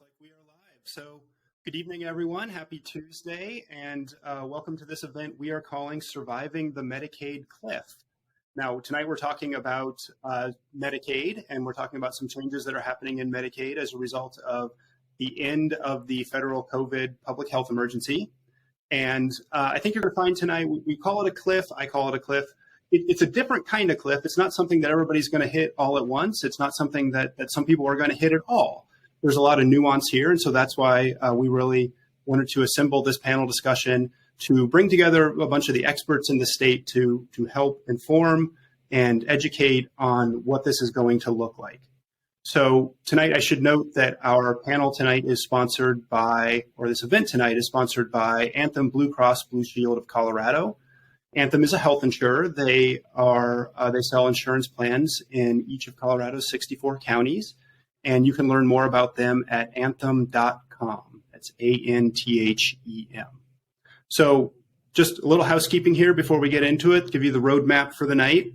like we are live. So good evening, everyone. Happy Tuesday, and welcome to this event we are calling Surviving the Medicaid Cliff. Now, tonight we're talking about Medicaid, and we're talking about some changes that are happening in Medicaid as a result of the end of the federal COVID public health emergency. And I think you're going to find tonight, we call it a cliff, I call it a cliff. It's a different kind of cliff. It's not something that everybody's going to hit all at once. It's not something that some people are going to hit at all. There's a lot of nuance here, and so that's why we really wanted to assemble this panel discussion to bring together a bunch of the experts in the state to help inform and educate on what this is going to look like. So tonight, I should note that our panel tonight is sponsored by, or this event tonight is sponsored by Anthem Blue Cross Blue Shield of Colorado. Anthem is a health insurer. They sell insurance plans in each of Colorado's 64 counties. And you can learn more about them at anthem.com. That's ANTHEM. So just a little housekeeping here before we get into it, give you the roadmap for the night.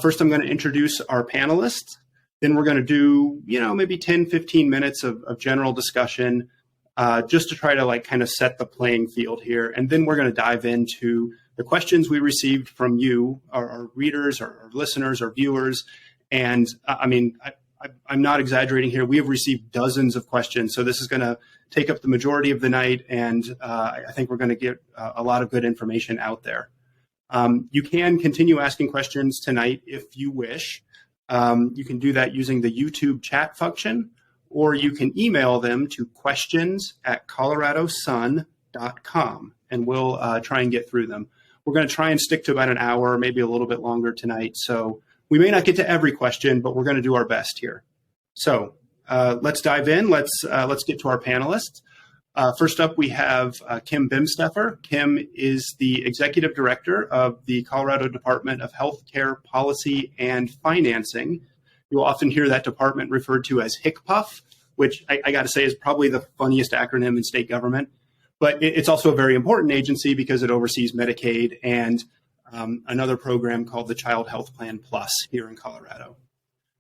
First, I'm going to introduce our panelists. Then we're going to do, maybe 10, 15 minutes of general discussion just to try to kind of set the playing field here. And then we're going to dive into the questions we received from you, our readers, our listeners, our viewers. And I'm not exaggerating here. We have received dozens of questions. So this is going to take up the majority of the night. And I think we're going to get a lot of good information out there. You can continue asking questions tonight if you wish. You can do that using the YouTube chat function, or you can email them to questions@coloradosun.com, and we'll try and get through them. We're going to try and stick to about an hour, maybe a little bit longer tonight. So we may not get to every question, but we're going to do our best here. So let's dive in. Let's get to our panelists. First up, we have Kim Bimestefer. Kim is the Executive Director of the Colorado Department of Healthcare Policy and Financing. You'll often hear that department referred to as HCPF, which I got to say is probably the funniest acronym in state government. But it's also a very important agency because it oversees Medicaid and another program called the Child Health Plan Plus here in Colorado.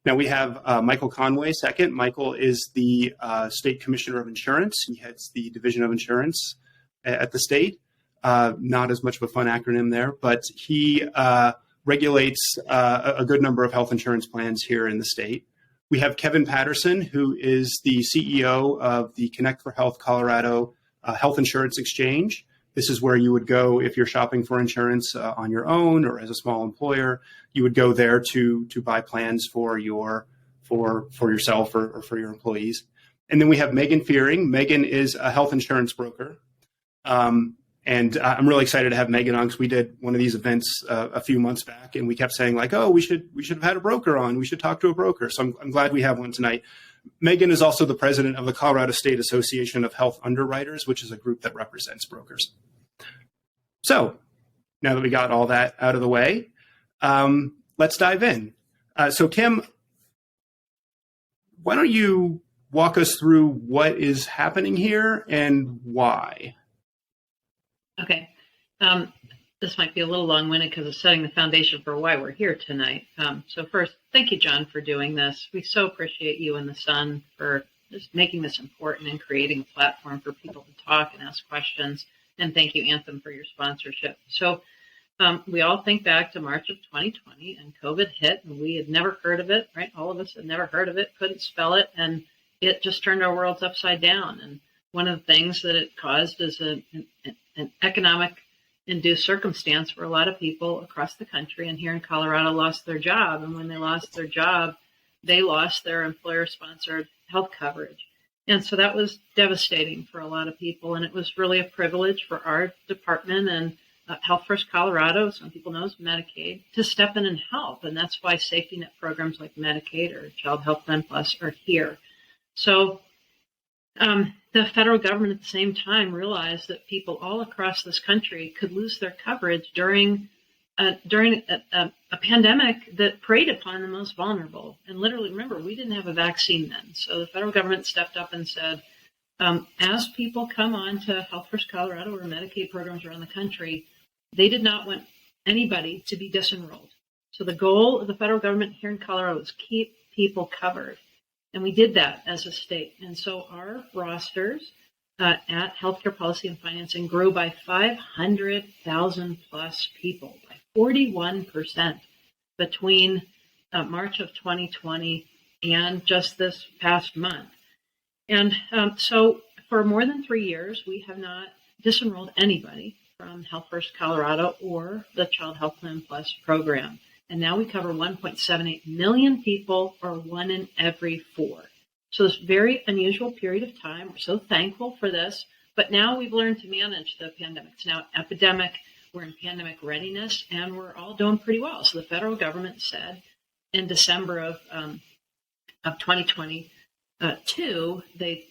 Now we have Michael Conway second. Michael is the State Commissioner of Insurance. He heads the Division of Insurance at the state. Not as much of a fun acronym there, but he regulates a good number of health insurance plans here in the state. We have Kevin Patterson, who is the CEO of the Connect for Health Colorado Health Insurance Exchange. This is where you would go if you're shopping for insurance on your own or as a small employer. You would go there to buy plans for yourself or for your employees. And then we have Meagan. Meagan is a health insurance broker. And I'm really excited to have Meagan on because we did one of these events a few months back, and we kept saying we should have had a broker on. We should talk to a broker. So I'm glad we have one tonight. Meagan is also the president of the Colorado State Association of Health Underwriters, which is a group that represents brokers. So now that we got all that out of the way, let's dive in. So Kim, why don't you walk us through what is happening here and why? Okay. This might be a little long-winded because it's setting the foundation for why we're here tonight. So first, thank you, John, for doing this. We so appreciate you and the Sun for just making this important and creating a platform for people to talk and ask questions. And thank you, Anthem, for your sponsorship. So we all think back to March of 2020, and COVID hit, and we had never heard of it, right? All of us had never heard of it, couldn't spell it, and it just turned our worlds upside down. And one of the things that it caused is an economic induced circumstance for a lot of people across the country, and here in Colorado lost their job. And when they lost their job, they lost their employer-sponsored health coverage. And so that was devastating for a lot of people. And it was really a privilege for our department and Health First Colorado, some people know as Medicaid, to step in and help. And that's why safety net programs like Medicaid or Child Health Plan Plus are here. So the federal government at the same time realized that people all across this country could lose their coverage during a pandemic that preyed upon the most vulnerable. And literally, remember, we didn't have a vaccine then. So the federal government stepped up and said, as people come on to Health First Colorado or Medicaid programs around the country, they did not want anybody to be disenrolled. So the goal of the federal government here in Colorado is keep people covered. And we did that as a state. And so our rosters at Healthcare Policy and Financing grew by 500,000 plus people, by 41% between March of 2020 and just this past month. And so for more than 3 years, we have not disenrolled anybody from Health First Colorado or the Child Health Plan Plus program. And now we cover 1.78 million people, or 1 in every 4. So this very unusual period of time. We're so thankful for this. But now we've learned to manage the pandemic. It's now an epidemic. We're in pandemic readiness, and we're all doing pretty well. So the federal government said in December of 2022, they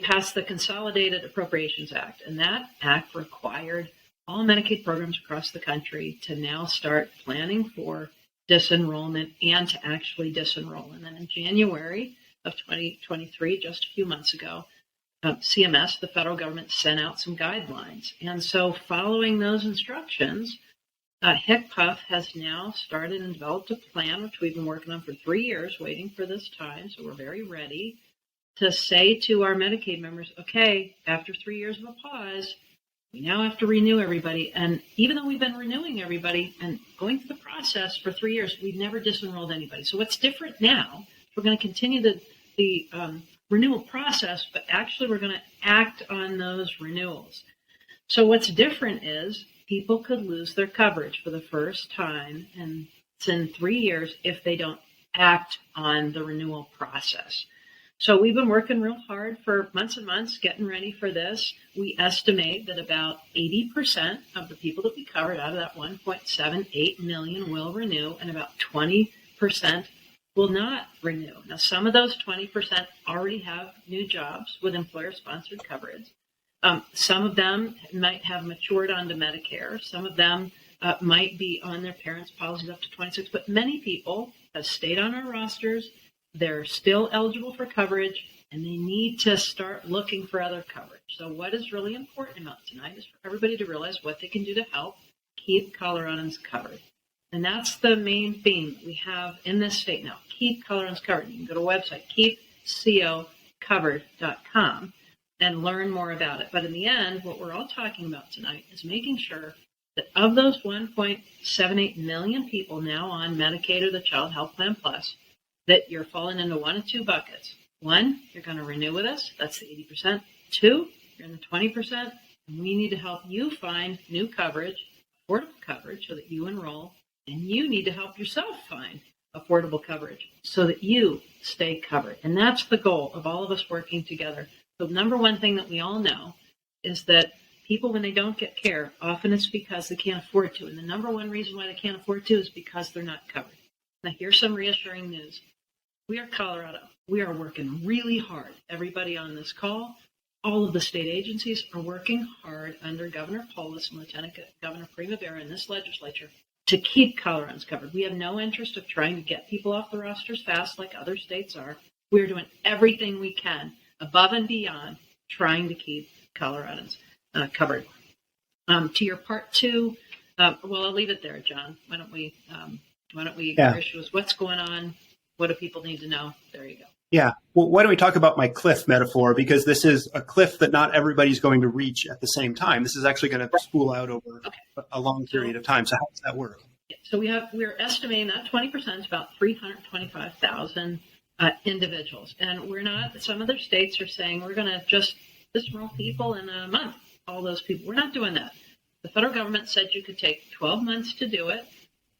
passed the Consolidated Appropriations Act, and that act required all Medicaid programs across the country to now start planning for disenrollment and to actually disenroll. And then in January of 2023, just a few months ago, CMS, the federal government, sent out some guidelines. And so following those instructions, HCPF has now started and developed a plan, which we've been working on for 3 years, waiting for this time. So we're very ready to say to our Medicaid members, okay, after 3 years of a pause, we now have to renew everybody. And even though we've been renewing everybody and going through the process for 3 years, we've never disenrolled anybody. So what's different now, we're going to continue the renewal process, but actually we're going to act on those renewals. So what's different is people could lose their coverage for the first time in 3 years if they don't act on the renewal process. So we've been working real hard for months and months getting ready for this. We estimate that about 80% of the people that we covered out of that 1.78 million will renew, and about 20% will not renew. Now, some of those 20% already have new jobs with employer-sponsored coverage. Some of them might have matured onto Medicare. Some of them might be on their parents' policies up to 26, but many people have stayed on our rosters. They're still eligible for coverage, and they need to start looking for other coverage. So what is really important about tonight is for everybody to realize what they can do to help keep Coloradans covered. And that's the main theme that we have in this state now. Keep Coloradans covered. You can go to our website, keepcocovered.com, and learn more about it. But in the end, what we're all talking about tonight is making sure that of those 1.78 million people now on Medicaid or the Child Health Plan Plus, that you're falling into one of two buckets. One, you're going to renew with us. That's the 80%. Two, you're in the 20%. And we need to help you find new coverage, affordable coverage, so that you enroll. And you need to help yourself find affordable coverage so that you stay covered. And that's the goal of all of us working together. The number one thing that we all know is that people, when they don't get care, often it's because they can't afford to. And the number one reason why they can't afford to is because they're not covered. Now, here's some reassuring news. We are Colorado. We are working really hard. Everybody on this call, all of the state agencies are working hard under Governor Polis and Lieutenant Governor Primavera in this legislature to keep Coloradans covered. We have no interest of trying to get people off the rosters fast like other states are. We are doing everything we can above and beyond trying to keep Coloradans covered. To your part two, well, I'll leave it there, John. Why don't we your issue is what's going on? What do people need to know? There you go. Yeah. Well, why don't we talk about my cliff metaphor? Because this is a cliff that not everybody's going to reach at the same time. This is actually going to spool out over a long period of time. So how does that work? So we're estimating that 20% is about 325,000 individuals. And we're not, some other states are saying we're going to just disenroll people in a month, all those people. We're not doing that. The federal government said you could take 12 months to do it.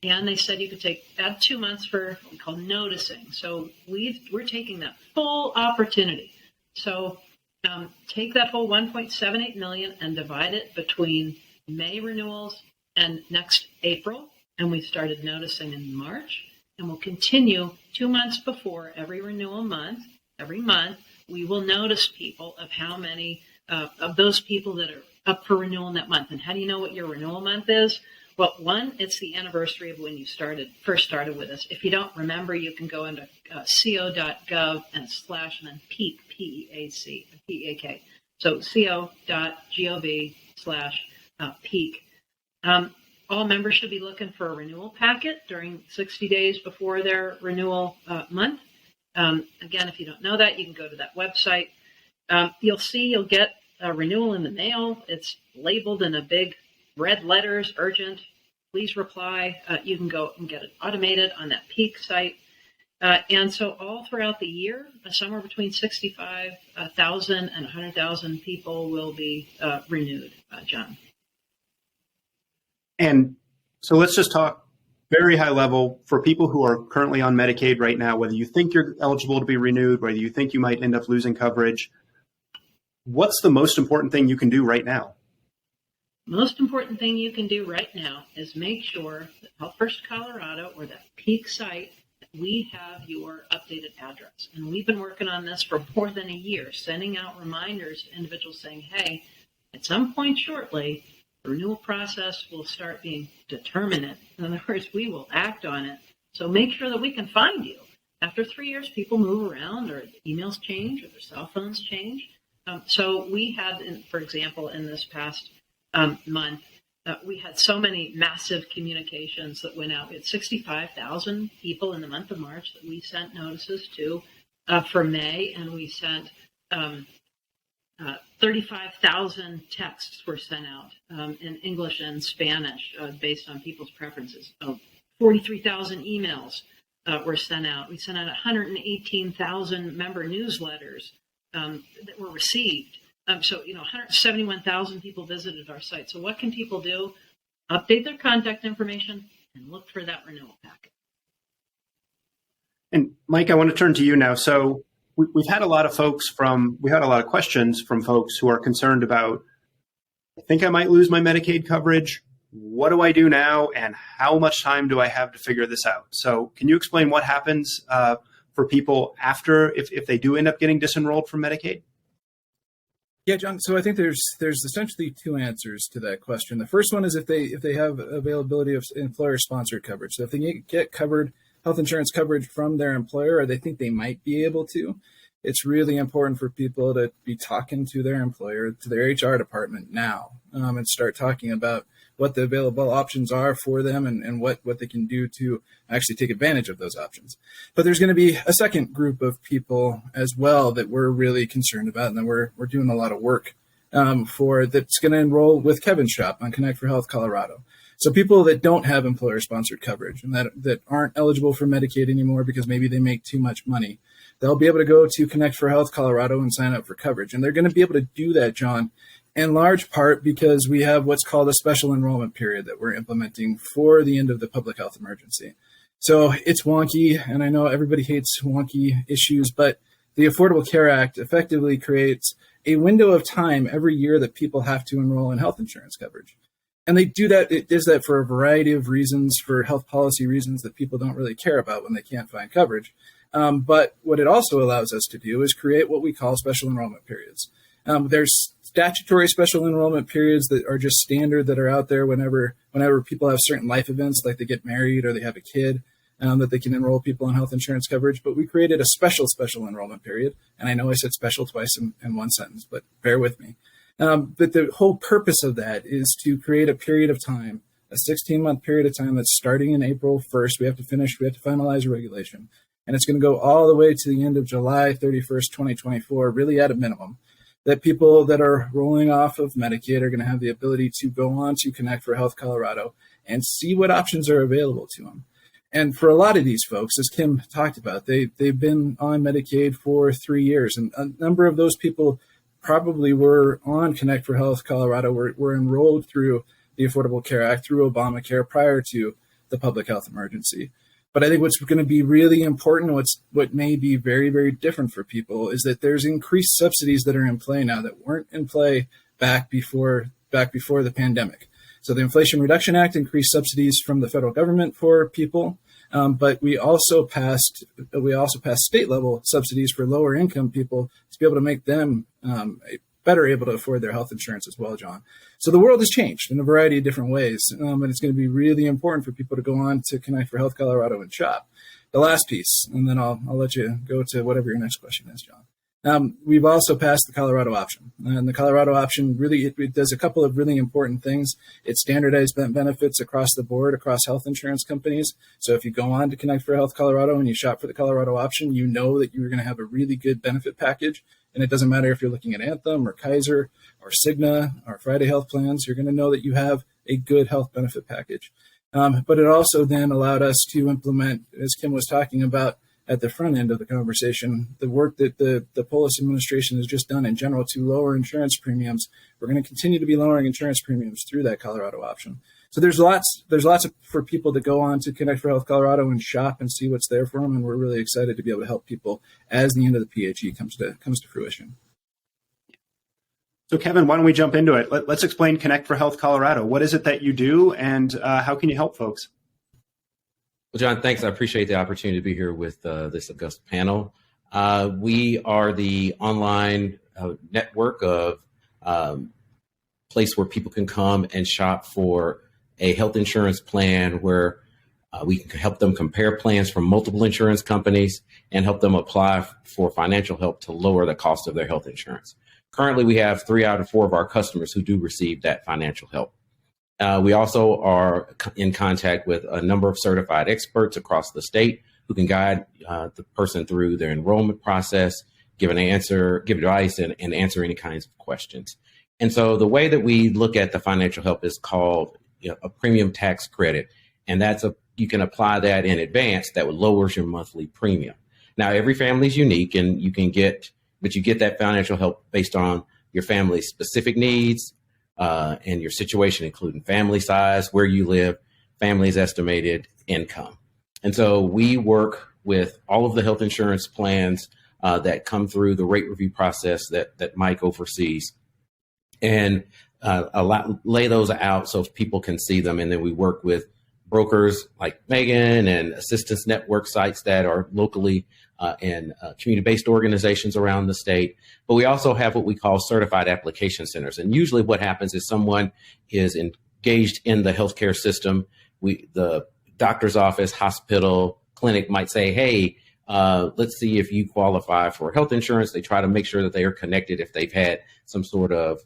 And they said you could add 2 months for what we call noticing. So we're taking that full opportunity. So take that whole 1.78 million and divide it between May renewals and next April. And we started noticing in March. And we'll continue 2 months before every renewal month. Every month, we will notice people of how many of those people that are up for renewal in that month. And how do you know what your renewal month is? Well, one, it's the anniversary of when you first started with us. If you don't remember, you can go into co.gov and then PEAK, P-E-A-C, So co.gov/PEAK. All members should be looking for a renewal packet during 60 days before their renewal month. Again, if you don't know that, you can go to that website. You'll get a renewal in the mail. It's labeled in a big red letters, urgent, please reply. You can go and get it automated on that peak site. And so all throughout the year, somewhere between 65,000 and 100,000 people will be renewed, John. And so let's just talk very high level for people who are currently on Medicaid right now, whether you think you're eligible to be renewed, whether you think you might end up losing coverage. What's the most important thing you can do right now? Most important thing you can do right now is make sure that Health First Colorado or that peak site, we have your updated address. And we've been working on this for more than a year, sending out reminders to individuals saying, hey, at some point shortly, the renewal process will start being determinate. In other words, we will act on it. So make sure that we can find you. After 3 years, people move around or emails change or their cell phones change. So we had, for example, in this past month, we had so many massive communications that went out. We had 65,000 people in the month of March that we sent notices to for May, and we sent 35,000 texts were sent out in English and Spanish based on people's preferences. 43,000 emails were sent out. We sent out 118,000 member newsletters that were received. So 171,000 people visited our site. So what can people do? Update their contact information and look for that renewal packet. And Mike, I want to turn to you now. So we've had a lot of questions from folks who are concerned about, I think I might lose my Medicaid coverage. What do I do now? And how much time do I have to figure this out? So can you explain what happens for people after, if they do end up getting disenrolled from Medicaid? Yeah, John. So I think there's essentially two answers to that question. The first one is if they have availability of employer-sponsored coverage. So if they get covered health insurance coverage from their employer, or they think they might be able to, it's really important for people to be talking to their employer, to their HR department now, and start talking about what the available options are for them and what they can do to actually take advantage of those options. But there's going to be a second group of people as well that we're really concerned about, and that we're doing a lot of work for, that's going to enroll with Kevin's shop on Connect for Health Colorado. So people that don't have employer-sponsored coverage and that aren't eligible for Medicaid anymore because maybe they make too much money, they'll be able to go to Connect for Health Colorado and sign up for coverage. And they're going to be able to do that, John, in large part because we have what's called a special enrollment period that we're implementing for the end of the public health emergency. So it's wonky, and I know everybody hates wonky issues, but the Affordable Care Act effectively creates a window of time every year that people have to enroll in health insurance coverage. And it does that for a variety of reasons, for health policy reasons that people don't really care about when they can't find coverage. But what it also allows us to do is create what we call special enrollment periods. There's statutory special enrollment periods that are just standard, that are out there whenever people have certain life events, like they get married or they have a kid, that they can enroll people in health insurance coverage. But we created a special enrollment period. And I know I said special twice in one sentence, but bear with me. But the whole purpose of that is to create a period of time, a 16-month period of time that's starting in April 1st. We have to finalize a regulation. And it's going to go all the way to the end of July 31st, 2024, really at a minimum, that people that are rolling off of Medicaid are going to have the ability to go on to Connect for Health Colorado and see what options are available to them. And for a lot of these folks, as Kim talked about, they've been on Medicaid for 3 years. And a number of those people probably were on Connect for Health Colorado, were enrolled through the Affordable Care Act, through Obamacare prior to the public health emergency. But I think what's going to be really important, what may be very, very different for people, is that there's increased subsidies that are in play now that weren't in play back before the pandemic. So the Inflation Reduction Act increased subsidies from the federal government for people, but we also passed state level subsidies for lower income people to be able to make them better able to afford their health insurance as well, John. So the world has changed in a variety of different ways, and it's going to be really important for people to go on to Connect for Health Colorado and shop. The last piece, and then I'll let you go to whatever your next question is, John. We've also passed the Colorado option. And the Colorado option really, it does a couple of really important things. It standardized benefits across the board, across health insurance companies. So if you go on to Connect for Health Colorado and you shop for the Colorado option, you know that you're going to have a really good benefit package. And it doesn't matter if you're looking at Anthem or Kaiser or Cigna or Friday Health Plans, you're going to know that you have a good health benefit package. But it also then allowed us to implement, as Kim was talking about, at the front end of the conversation, the work that the Polis administration has just done in general to lower insurance premiums. We're going to continue to be lowering insurance premiums through that Colorado option. So there's lots for people to go on to Connect for Health Colorado and shop and see what's there for them. And we're really excited to be able to help people as the end of the PHE comes to fruition. So Kevin, why don't we jump into it? Let's explain Connect for Health Colorado. What is it that you do, and how can you help folks? Well, John, thanks. I appreciate the opportunity to be here with this august panel. We are the online network of place where people can come and shop for a health insurance plan where we can help them compare plans from multiple insurance companies and help them apply for financial help to lower the cost of their health insurance. Currently, we have 3 out of 4 of our customers who do receive that financial help. We also are in contact with a number of certified experts across the state who can guide the person through their enrollment process, give advice, and answer any kinds of questions. And so the way that we look at the financial help is called a premium tax credit. And you can apply that in advance. That lowers your monthly premium. Now, every family is unique, and you get that financial help based on your family's specific needs, and your situation, including family size, where you live, family's estimated income. And so we work with all of the health insurance plans that come through the rate review process that Mike oversees, and lay those out so people can see them. And then we work with brokers like Meagan and assistance network sites that are locally and community-based organizations around the state. But we also have what we call certified application centers. And usually what happens is someone is engaged in the healthcare system. The doctor's office, hospital, clinic might say, hey, let's see if you qualify for health insurance. They try to make sure that they are connected if they've had some sort of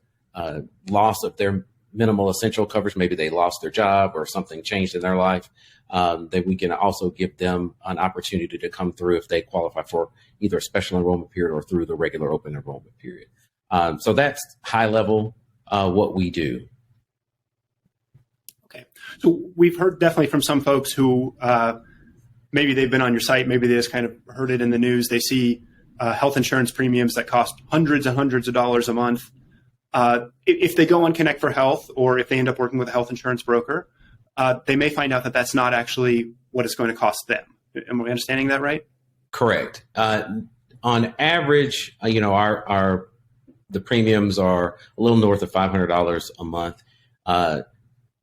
loss of their minimal essential coverage. Maybe they lost their job or something changed in their life. Then we can also give them an opportunity to come through if they qualify for either a special enrollment period or through the regular open enrollment period. So that's high level what we do. Okay. So we've heard definitely from some folks who maybe they've been on your site, maybe they just kind of heard it in the news. They see health insurance premiums that cost hundreds and hundreds of dollars a month. If they go on Connect for Health, or if they end up working with a health insurance broker, they may find out that that's not actually what it's going to cost them. Am I understanding that right? Correct. On average, the premiums are a little north of $500 a month.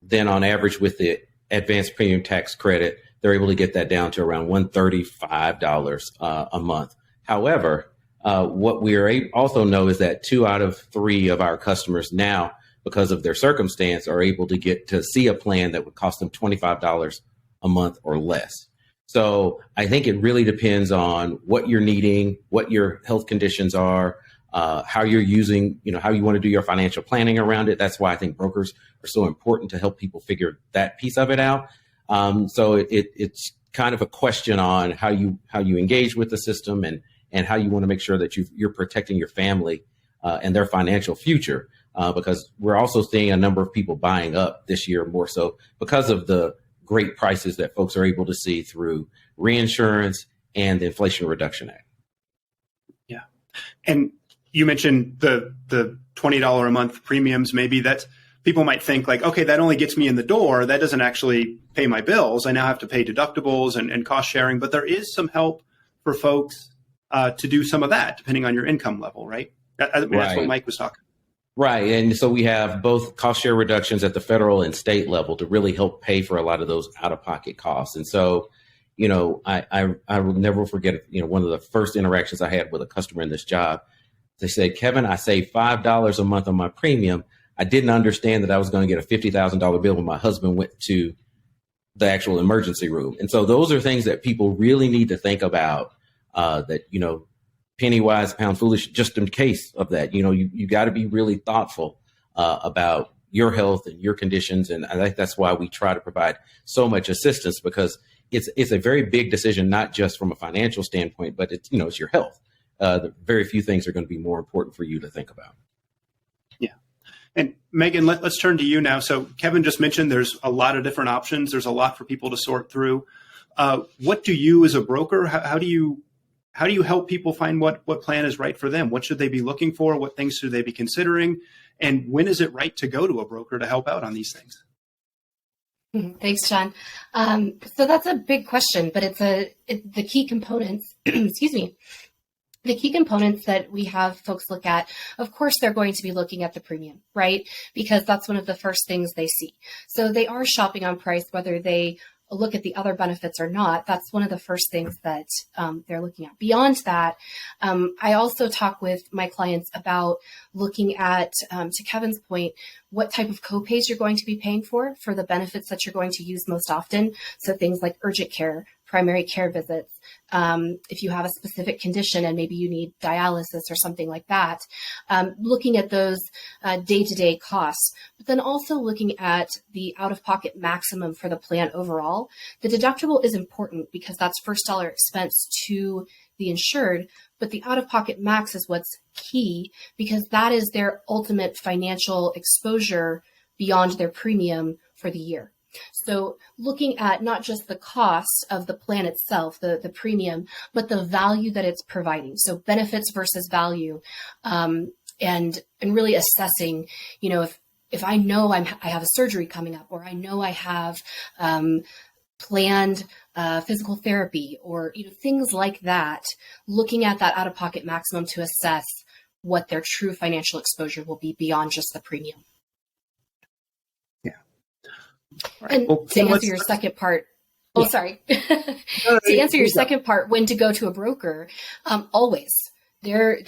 Then on average, with the advanced premium tax credit, they're able to get that down to around $135 a month. However, what we also know is that 2 out of 3 of our customers now, because of their circumstance, are able to get to see a plan that would cost them $25 a month or less. So I think it really depends on what you're needing, what your health conditions are, how you're using, how you want to do your financial planning around it. That's why I think brokers are so important to help people figure that piece of it out. So it's kind of a question on how you engage with the system and how you want to make sure that you're protecting your family and their financial future, because we're also seeing a number of people buying up this year more so because of the great prices that folks are able to see through reinsurance and the Inflation Reduction Act. Yeah. And you mentioned the $20 a month premiums. Maybe that's, people might think like, okay, that only gets me in the door. That doesn't actually pay my bills. I now have to pay deductibles and cost sharing, but there is some help for folks to do some of that depending on your income level, right? That's what Mike was talking. Right. And so we have both cost share reductions at the federal and state level to really help pay for a lot of those out-of-pocket costs. And so, I will never forget, one of the first interactions I had with a customer in this job. They said, Kevin, I saved $5 a month on my premium. I didn't understand that I was going to get a $50,000 bill when my husband went to the actual emergency room. And so those are things that people really need to think about, that, penny wise, pound foolish, just in case of that. You got to be really thoughtful about your health and your conditions. And I think that's why we try to provide so much assistance, because it's a very big decision, not just from a financial standpoint, but it's your health. Very few things are going to be more important for you to think about. Yeah. And Meagan, let's turn to you now. So Kevin just mentioned there's a lot of different options. There's a lot for people to sort through. What do you as a broker, how do you help people find what plan is right for them? What should they be looking for? What things should they be considering? And when is it right to go to a broker to help out on these things? Thanks, John. So that's a big question, but the key components, excuse me, the key components that we have folks look at, of course, they're going to be looking at the premium, right? Because that's one of the first things they see. So they are shopping on price, whether they look at the other benefits or not. That's one of the first things that they're looking at. Beyond that, I also talk with my clients about looking at, to Kevin's point, what type of copays you're going to be paying for the benefits that you're going to use most often. So things like urgent care, primary care visits, if you have a specific condition and maybe you need dialysis or something like that, looking at those day-to-day costs, but then also looking at the out-of-pocket maximum for the plan overall. The deductible is important because that's first dollar expense to the insured, but the out-of-pocket max is what's key because that is their ultimate financial exposure beyond their premium for the year. So looking at not just the cost of the plan itself, the premium, but the value that it's providing. So benefits versus value, and really assessing, if I know I have a surgery coming up, or I know I have planned physical therapy, or things like that, looking at that out-of-pocket maximum to assess what their true financial exposure will be beyond just the premium. Right. And well, to answer your second part, sorry. To answer your second part, when to go to a broker, always. There's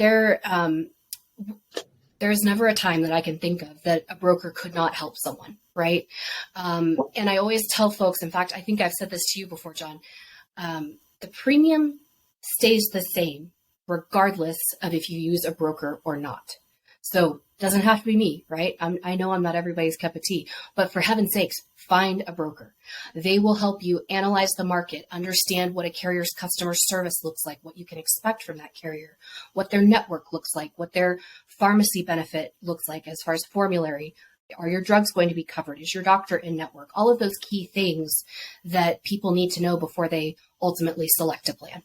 never a time that I can think of that a broker could not help someone, right? And I always tell folks, in fact, I think I've said this to you before, John, the premium stays the same regardless of if you use a broker or not. So it doesn't have to be me, right? I know I'm not everybody's cup of tea, but for heaven's sakes, find a broker. They will help you analyze the market, understand what a carrier's customer service looks like, what you can expect from that carrier, what their network looks like, what their pharmacy benefit looks like as far as formulary. Are your drugs going to be covered? Is your doctor in network? All of those key things that people need to know before they ultimately select a plan.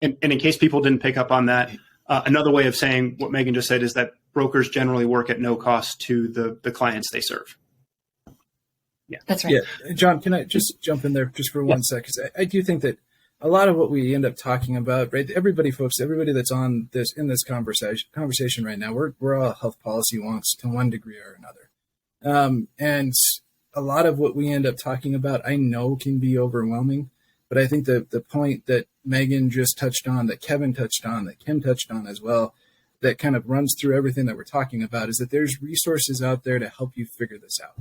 And in case people didn't pick up on that, another way of saying what Meagan just said is that brokers generally work at no cost to the clients they serve. Yeah, that's right. Yeah, John, can I just jump in there just for 1 sec? Because I do think that a lot of what we end up talking about, right? Everybody that's on this in this conversation right now, we're all health policy wonks to one degree or another, and a lot of what we end up talking about, I know, can be overwhelming. But I think the point that Meagan just touched on, that Kevin touched on, that Kim touched on as well, that kind of runs through everything that we're talking about, is that there's resources out there to help you figure this out.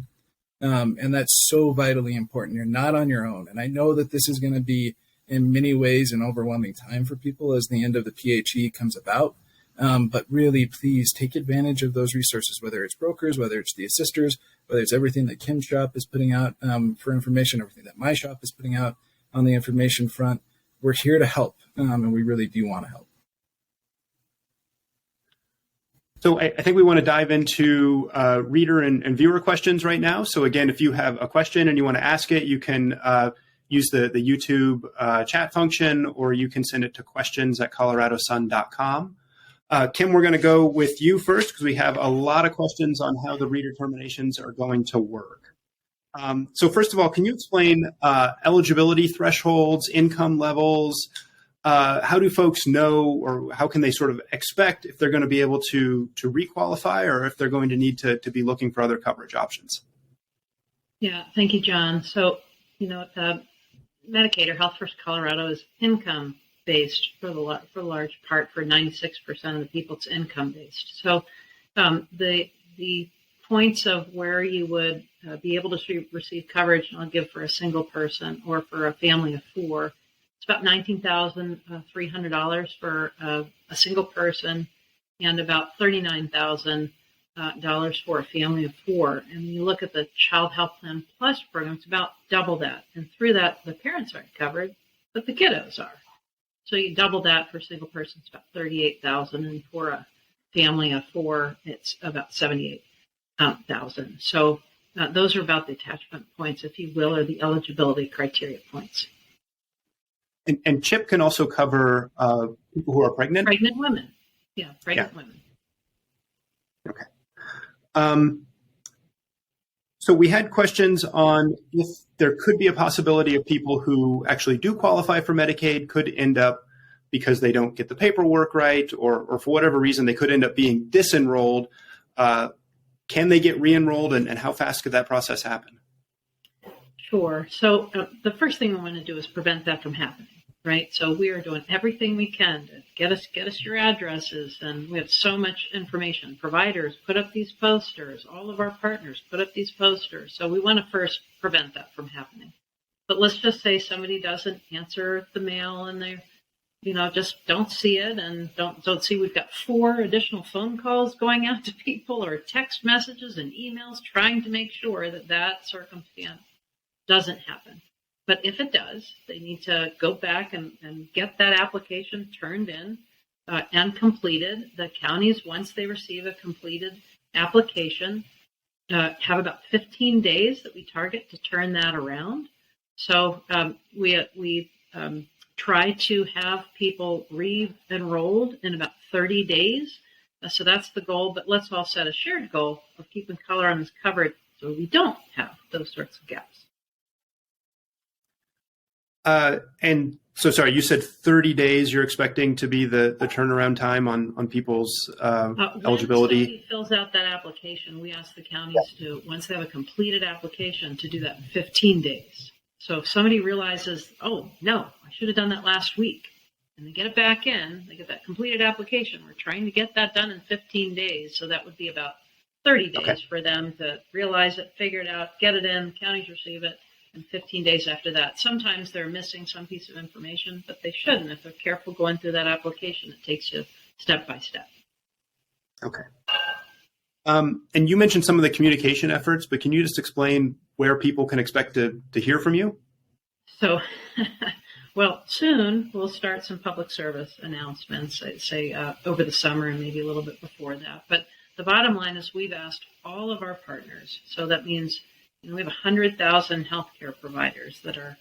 And that's so vitally important. You're not on your own. And I know that this is going to be, in many ways, an overwhelming time for people as the end of the PHE comes about. But really, please take advantage of those resources, whether it's brokers, whether it's the assisters, whether it's everything that Kim's shop is putting out for information, everything that my shop is putting out on the information front. We're here to help, and we really do want to help. So I think we want to dive into reader and viewer questions right now. So again, if you have a question and you want to ask it, you can use the YouTube chat function, or you can send it to questions@coloradosun.com. Kim, we're going to go with you first because we have a lot of questions on how the redeterminations are going to work. So first of all, can you explain eligibility thresholds, income levels? How do folks know, or how can they sort of expect if they're going to be able to requalify, or if they're going to need to be looking for other coverage options? Yeah, thank you, John. So, Medicaid, or Health First Colorado, is income-based for the large part. For 96% of the people, it's income-based. So the points of where you would be able to receive coverage, I'll give for a single person or for a family of 4. about $19,300 for a single person, and about $39,000 for a family of 4. And when you look at the Child Health Plan Plus program, it's about double that. And through that, the parents aren't covered, but the kiddos are. So you double that for a single person, it's about $38,000, and for a family of 4, it's about $78,000. So those are about the attachment points, if you will, or the eligibility criteria points. And CHIP can also cover people who are pregnant? Pregnant women. Yeah, pregnant women. Okay. So we had questions on if there could be a possibility of people who actually do qualify for Medicaid could end up, because they don't get the paperwork right, or for whatever reason, they could end up being disenrolled. Can they get re-enrolled, and how fast could that process happen? Sure. So the first thing we want to do is prevent that from happening, right? So we are doing everything we can to get us your addresses, and we have so much information. Providers put up these posters. All of our partners put up these posters. So we want to first prevent that from happening. But let's just say somebody doesn't answer the mail, and they, just don't see it, and don't see we've got 4 additional phone calls going out to people, or text messages and emails trying to make sure that circumstance doesn't happen. But if it does, they need to go back and get that application turned in and completed. The counties, once they receive a completed application, have about 15 days that we target to turn that around. So we try to have people re-enrolled in about 30 days. So that's the goal, but let's all set a shared goal of keeping Coloradans covered so we don't have those sorts of gaps. And so, sorry, you said 30 days you're expecting to be the turnaround time on people's eligibility? When somebody fills out that application, we ask the counties to, once they have a completed application, to do that in 15 days. So if somebody realizes, oh, no, I should have done that last week, and they get it back in, they get that completed application, we're trying to get that done in 15 days. So that would be about 30 days for them to realize it, figure it out, get it in, counties receive it, and 15 days after that. Sometimes they're missing some piece of information, but they shouldn't. If they're careful going through that application, it takes you step by step. Okay. And you mentioned some of the communication efforts, but can you just explain where people can expect to hear from you? So, well, soon we'll start some public service announcements, say over the summer and maybe a little bit before that. But the bottom line is we've asked all of our partners. So that means we have 100,000 healthcare providers that are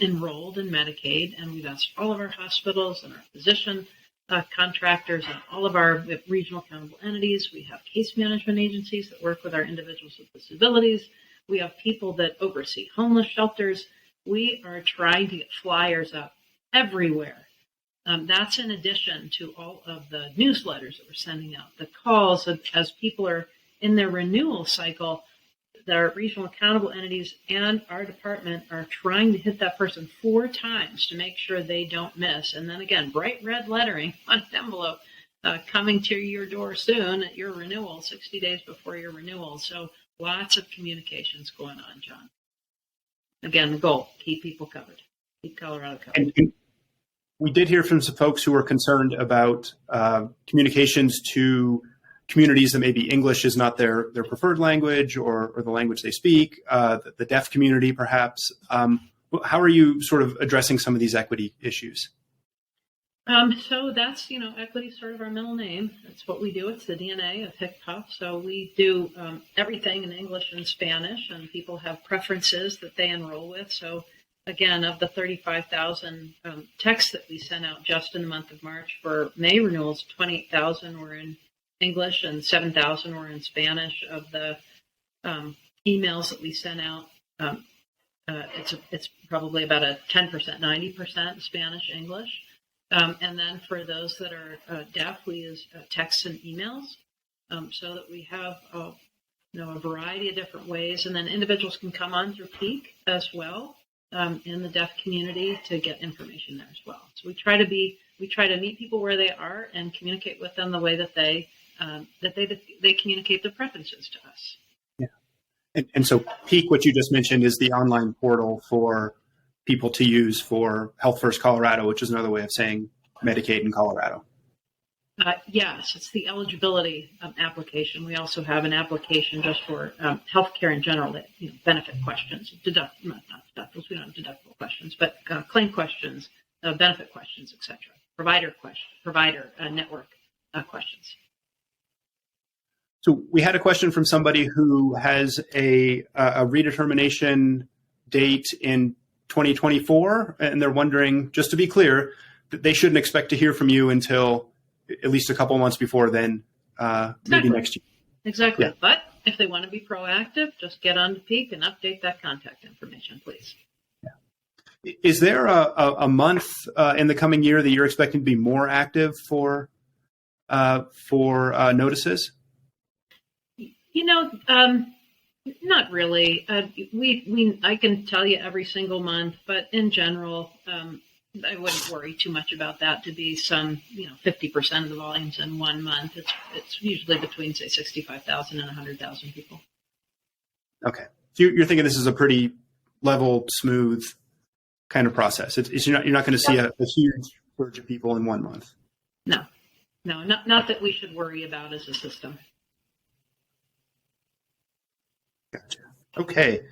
enrolled in Medicaid, and we've asked all of our hospitals and our physician contractors and all of our regional accountable entities. We have case management agencies that work with our individuals with disabilities. We have people that oversee homeless shelters. We are trying to get flyers up everywhere. That's in addition to all of the newsletters that we're sending out, the calls as people are in their renewal cycle. Our regional accountable entities and our department are trying to hit that person 4 times to make sure they don't miss. And then again, bright red lettering on an envelope coming to your door soon at your renewal, 60 days before your renewal. So lots of communications going on, John. Again, the goal, keep people covered, keep Colorado covered. And we did hear from some folks who were concerned about communications to communities that maybe English is not their preferred language or the language they speak, the deaf community perhaps. How are you sort of addressing some of these equity issues? So that's, equity is sort of our middle name. That's what we do. It's the DNA of HICPUF. So we do everything in English and Spanish, and people have preferences that they enroll with. So again, of the 35,000 texts that we sent out just in the month of March for May renewals, 28,000 were in English and 7,000 were in Spanish. Of the emails that we sent out, it's probably about a 10%, 90% Spanish, English. And then for those that are deaf, we use texts and emails so that we have a variety of different ways. And then individuals can come on through Peak as well in the deaf community to get information there as well. So we try to meet people where they are and communicate with them the way that they communicate their preferences to us. Yeah. And so Peak, what you just mentioned, is the online portal for people to use for Health First Colorado, which is another way of saying Medicaid in Colorado? Yes, it's the eligibility application. We also have an application just for healthcare in general, that benefit questions, not deductibles. We don't have deductible questions, but claim questions, benefit questions, etc. Provider network questions. So we had a question from somebody who has a redetermination date in 2024, and they're wondering, just to be clear, that they shouldn't expect to hear from you until at least a couple months before then, maybe next year. Exactly. Yeah. But if they want to be proactive, just get on to Peak and update that contact information, please. Yeah. Is there a month in the coming year that you're expecting to be more active for notices? Not really. I can tell you every single month, but in general, I wouldn't worry too much about that to be some, 50% of the volumes in 1 month. It's usually between, say, 65,000 and 100,000 people. Okay. So you're thinking this is a pretty level, smooth kind of process. You're not going to see a huge surge of people in 1 month. No, not that we should worry about as a system. Gotcha. Okay.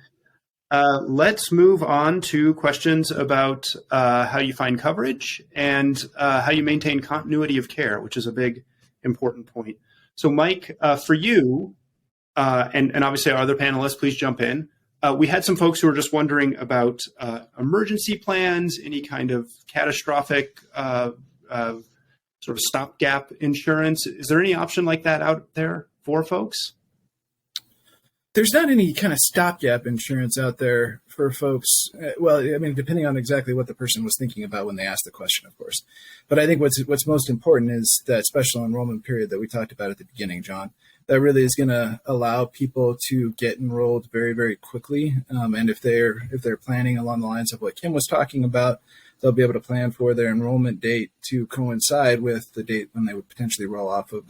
Let's move on to questions about how you find coverage and how you maintain continuity of care, which is a big, important point. So, Mike, for you, and obviously our other panelists, please jump in. We had some folks who were just wondering about emergency plans, any kind of catastrophic sort of stopgap insurance. Is there any option like that out there for folks? There's not any kind of stopgap insurance out there for folks. Well, I mean, depending on exactly what the person was thinking about when they asked the question, of course. But I think what's most important is that special enrollment period that we talked about at the beginning, John. That really is going to allow people to get enrolled very, very quickly. And if they're planning along the lines of what Kim was talking about, they'll be able to plan for their enrollment date to coincide with the date when they would potentially roll off of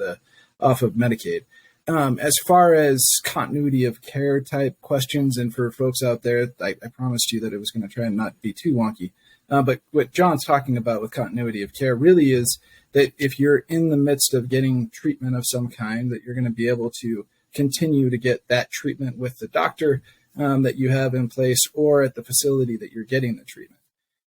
Medicaid. As far as continuity of care type questions, and for folks out there, I promised you that it was going to try and not be too wonky. But what John's talking about with continuity of care really is that if you're in the midst of getting treatment of some kind, that you're going to be able to continue to get that treatment with the doctor that you have in place or at the facility that you're getting the treatment.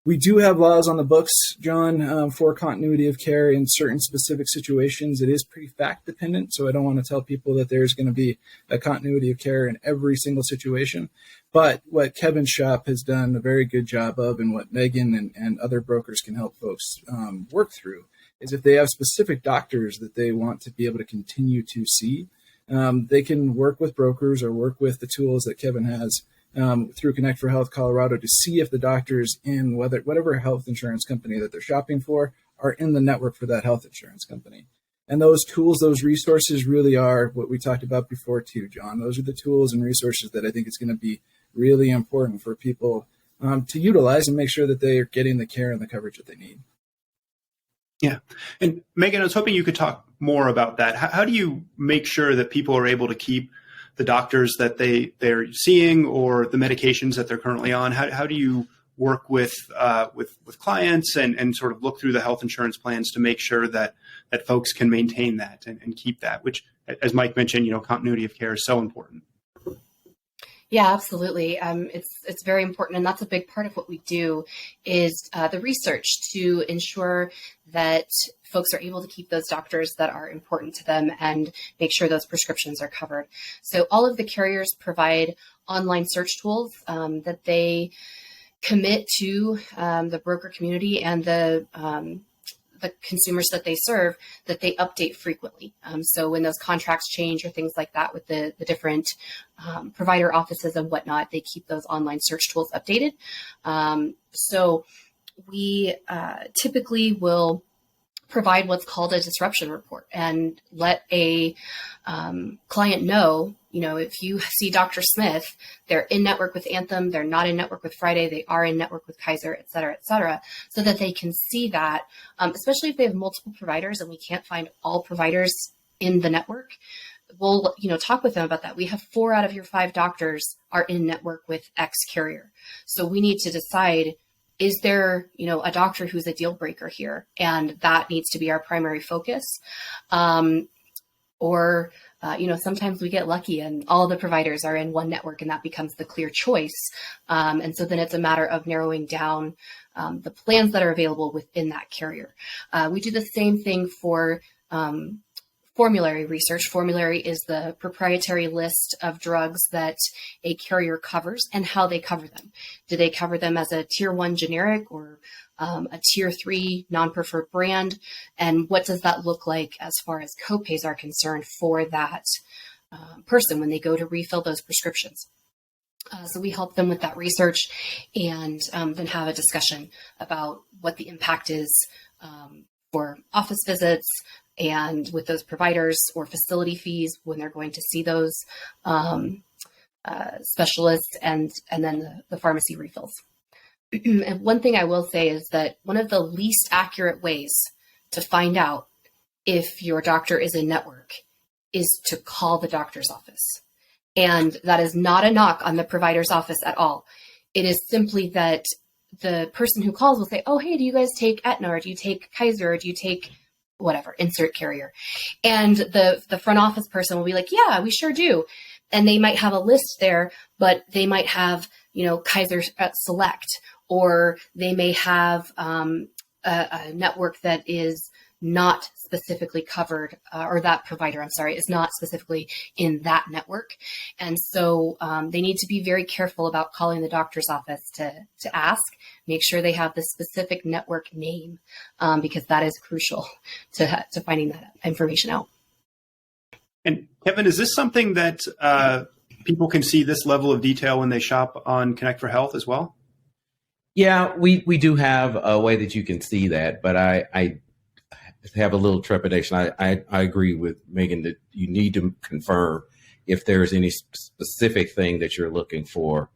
We do have laws on the books, John, for continuity of care in certain specific situations. It is pretty fact dependent, so I don't want to tell people that there's going to be a continuity of care in every single situation. But what Kevin's shop has done a very good job of, and what Meagan and other brokers can help folks work through, is if they have specific doctors that they want to be able to continue to see, they can work with brokers or work with the tools that Kevin has through Connect for Health Colorado to see if the doctors in whatever health insurance company that they're shopping for are in the network for that health insurance company. And those tools, those resources really are what we talked about before too, John. Those are the tools and resources that I think is going to be really important for people to utilize and make sure that they are getting the care and the coverage that they need. Yeah. And Meagan, I was hoping you could talk more about that. How do you make sure that people are able to keep the doctors that they're seeing or the medications that they're currently on? How do you work with clients and sort of look through the health insurance plans to make sure that folks can maintain that and keep that, which, as Mike mentioned, continuity of care is so important. Yeah, absolutely. It's very important. And that's a big part of what we do is the research to ensure that folks are able to keep those doctors that are important to them and make sure those prescriptions are covered. So all of the carriers provide online search tools that they commit to the broker community and the consumers that they serve, that they update frequently. So when those contracts change or things like that with the different provider offices and whatnot, they keep those online search tools updated. So we typically will provide what's called a disruption report and let a client know, if you see Dr. Smith, they're in network with Anthem, they're not in network with Friday, they are in network with Kaiser, et cetera, so that they can see that, especially if they have multiple providers and we can't find all providers in the network. We'll, talk with them about that. We have 4 out of your 5 doctors are in network with X carrier. So we need to decide is there, a doctor who's a deal breaker here? And that needs to be our primary focus. Or sometimes we get lucky and all the providers are in one network and that becomes the clear choice. And so then it's a matter of narrowing down the plans that are available within that carrier. We do the same thing for formulary research. Formulary is the proprietary list of drugs that a carrier covers and how they cover them. Do they cover them as a tier 1 generic or a tier 3 non-preferred brand? And what does that look like as far as copays are concerned for that person when they go to refill those prescriptions? So we help them with that research and then have a discussion about what the impact is for office visits and with those providers or facility fees when they're going to see those specialists and then the pharmacy refills. And one thing I will say is that one of the least accurate ways to find out if your doctor is in network is to call the doctor's office. And that is not a knock on the provider's office at all. It is simply that the person who calls will say, oh, hey, do you guys take Aetna, or do you take Kaiser, or do you take whatever, insert carrier? And the front office person will be like, yeah, we sure do. And they might have a list there, but they might have, Kaiser Select, or they may have a network that is not specifically covered, or that provider, is not specifically in that network. And so they need to be very careful about calling the doctor's office to ask, make sure they have the specific network name, because that is crucial to finding that information out. And Kevin, is this something that people can see this level of detail when they shop on Connect for Health as well? Yeah, we do have a way that you can see that, but I have a little trepidation. I agree with Meagan that you need to confirm if there's any specific thing that you're looking for.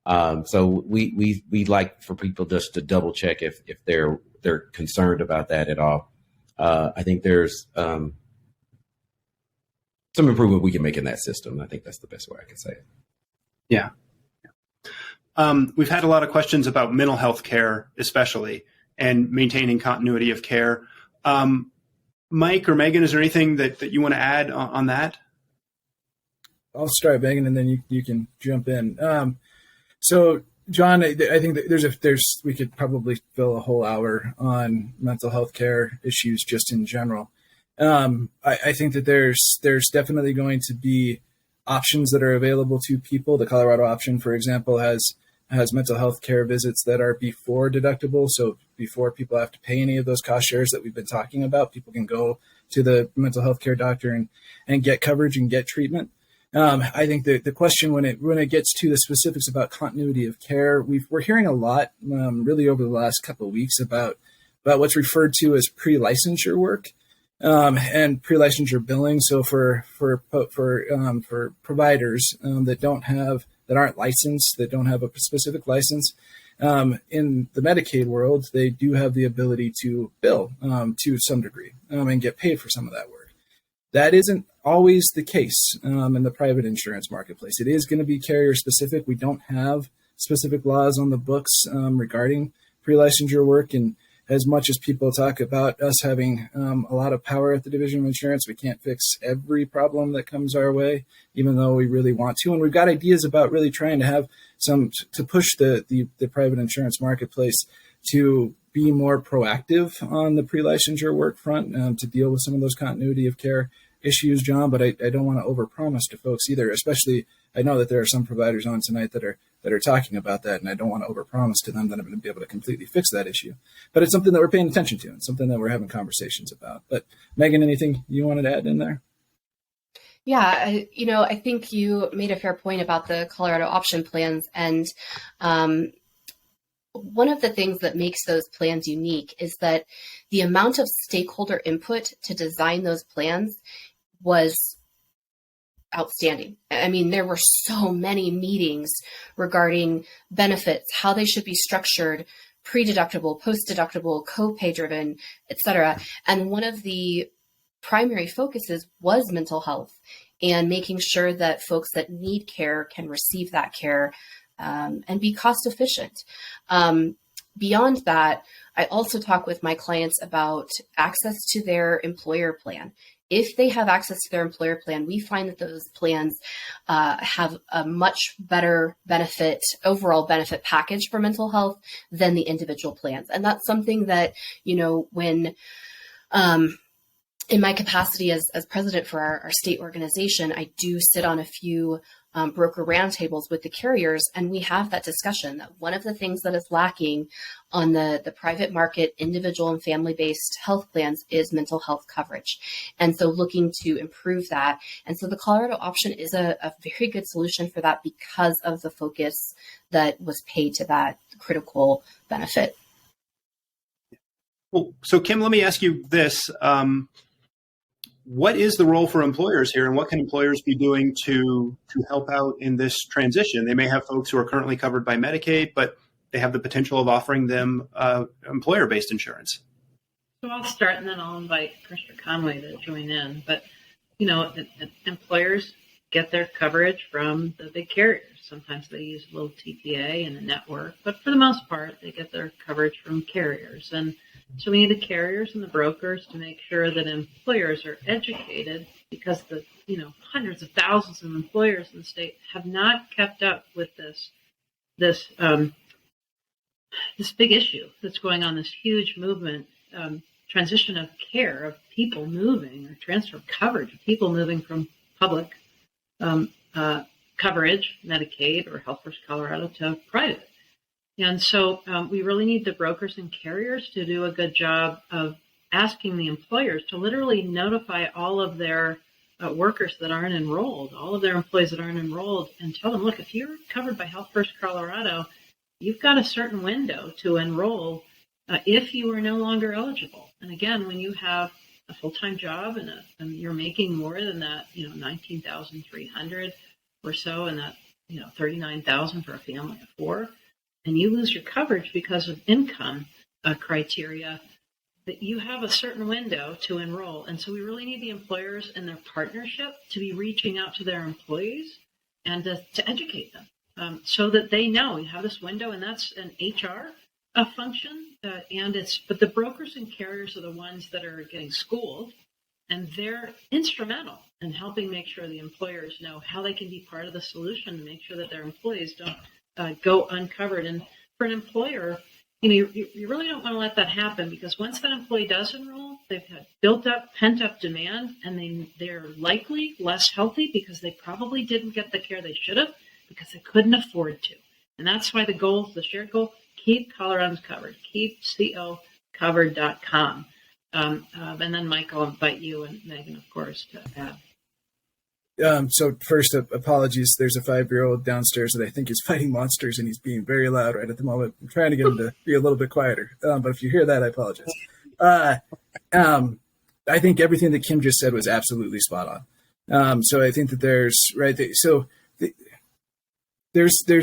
So we like for people just to double check if they're concerned about that at all. I think there's some improvement we can make in that system. I think that's the best way I can say it. Yeah. We've had a lot of questions about mental health care, especially, and maintaining continuity of care. Mike or Meagan, is there anything that you want to add on that? I'll start, Meagan, and then you can jump in. So, John, I think that we could probably fill a whole hour on mental health care issues just in general. I think that there's definitely going to be options that are available to people. The Colorado option, for example, has mental health care visits that are before deductible. So before people have to pay any of those cost shares that we've been talking about, people can go to the mental health care doctor and get coverage and get treatment. I think that the question when it gets to the specifics about continuity of care, we're hearing a lot really over the last couple of weeks about what's referred to as pre-licensure work. And pre-licensure billing. So for providers that aren't licensed, that don't have a specific license, in the Medicaid world, they do have the ability to bill to some degree and get paid for some of that work. That isn't always the case in the private insurance marketplace. It is going to be carrier specific. We don't have specific laws on the books regarding pre-licensure work, and as much as people talk about us having a lot of power at the Division of Insurance, we can't fix every problem that comes our way, even though we really want to. And we've got ideas about really trying to have to push the private insurance marketplace to be more proactive on the pre-licensure work front to deal with some of those continuity of care issues, John. But I don't want to overpromise to folks either, especially I know that there are some providers on tonight that are talking about that, and I don't want to overpromise to them that I'm going to be able to completely fix that issue. But it's something that we're paying attention to and something that we're having conversations about. But Meagan, anything you wanted to add in there? Yeah, I think you made a fair point about the Colorado option plans. And one of the things that makes those plans unique is that the amount of stakeholder input to design those plans was outstanding. I mean, there were so many meetings regarding benefits, how they should be structured, pre-deductible, post-deductible, co-pay driven, et cetera. And one of the primary focuses was mental health and making sure that folks that need care can receive that care and be cost efficient. beyond that, I also talk with my clients about access to their employer plan. If they have access to their employer plan, we find that those plans have a much better overall benefit package for mental health than the individual plans. And that's something that, when in my capacity as president for our state organization, I do sit on a few broker roundtables with the carriers, and we have that discussion that one of the things that is lacking on the private market, individual and family-based health plans is mental health coverage. And so looking to improve that. And so the Colorado option is a very good solution for that because of the focus that was paid to that critical benefit. Well, so Kim, let me ask you this. What is the role for employers here, and what can employers be doing to help out in this transition? They may have folks who are currently covered by Medicaid, but they have the potential of offering them employer-based insurance. So I'll start, and then I'll invite Mr. Conway to join in. But, employers get their coverage from the big carriers. Sometimes they use a little TPA and a network, but for the most part, they get their coverage from carriers. And so we need the carriers and the brokers to make sure that employers are educated, because the hundreds of thousands of employers in the state have not kept up with this big issue that's going on, this huge movement, transition of care, of people moving, or transfer of coverage of people moving from public coverage, Medicaid or Health First Colorado, to private. And so we really need the brokers and carriers to do a good job of asking the employers to literally notify all of their workers that aren't enrolled, all of their employees that aren't enrolled, and tell them, look, if you're covered by Health First Colorado, you've got a certain window to enroll if you are no longer eligible. And again, when you have a full-time job and you're making more than that, $19,300 or so, and that, $39,000 for a family of four, and you lose your coverage because of income criteria, that you have a certain window to enroll. And so we really need the employers and their partnership to be reaching out to their employees and to educate them so that they know you have this window, and that's an HR function. But the brokers and carriers are the ones that are getting schooled, and they're instrumental in helping make sure the employers know how they can be part of the solution to make sure that their employees don't go uncovered. And for an employer, you really don't want to let that happen, because once that employee does enroll, they've had built up, pent up demand, and they're likely less healthy because they probably didn't get the care they should have because they couldn't afford to. And that's why the shared goal, keep Coloradans covered, keep covered.com. And then Mike, I'll invite you and Meagan, of course, to add. So first, apologies. There's a 5-year-old downstairs that I think is fighting monsters, and he's being very loud right at the moment. I'm trying to get him to be a little bit quieter. But if you hear that, I apologize. I think everything that Kim just said was absolutely spot on. So I think that there's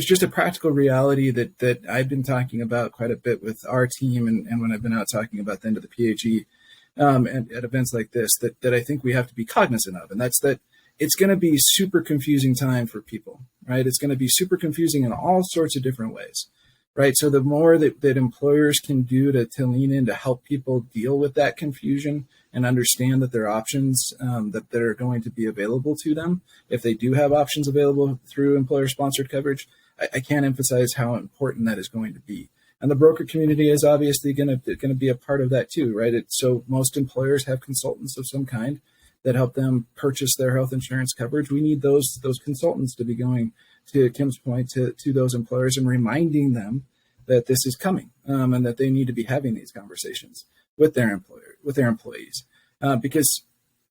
just a practical reality that I've been talking about quite a bit with our team, and when I've been out talking about the end of the PHE and at events like this, that I think we have to be cognizant of, and that's that it's going to be super confusing time for people, right? It's going to be super confusing in all sorts of different ways, right? So the more that employers can do to lean in to help people deal with that confusion and understand that there are options that are going to be available to them, if they do have options available through employer-sponsored coverage, I can't emphasize how important that is going to be. And the broker community is obviously going to be a part of that too, right? So most employers have consultants of some kind that help them purchase their health insurance coverage. We need those consultants to be going, to Kim's point, to those employers and reminding them that this is coming and that they need to be having these conversations with their employees. Because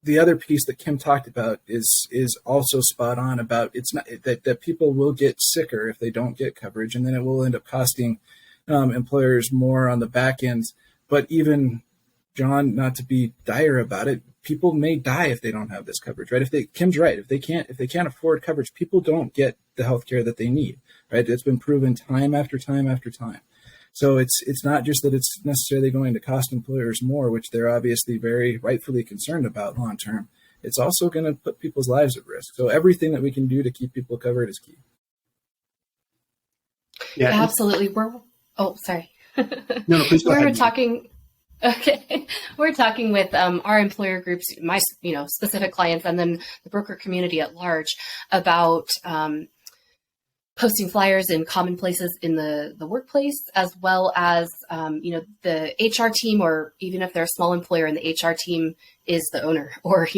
the other piece that Kim talked about is also spot on about it's not that people will get sicker if they don't get coverage, and then it will end up costing employers more on the back end. But even, John, not to be dire about it, people may die if they don't have this coverage, right? Kim's right. If they can't afford coverage, people don't get the health care that they need, right? It's been proven time after time after time. So it's not just that it's necessarily going to cost employers more, which they're obviously very rightfully concerned about long term. It's also going to put people's lives at risk. So everything that we can do to keep people covered is key. Yeah, absolutely. Sorry. No, please go ahead. We're talking with our employer groups, my specific clients, and then the broker community at large about posting flyers in common places in the workplace, as well as the HR team, or even if they're a small employer and the HR team is the owner, or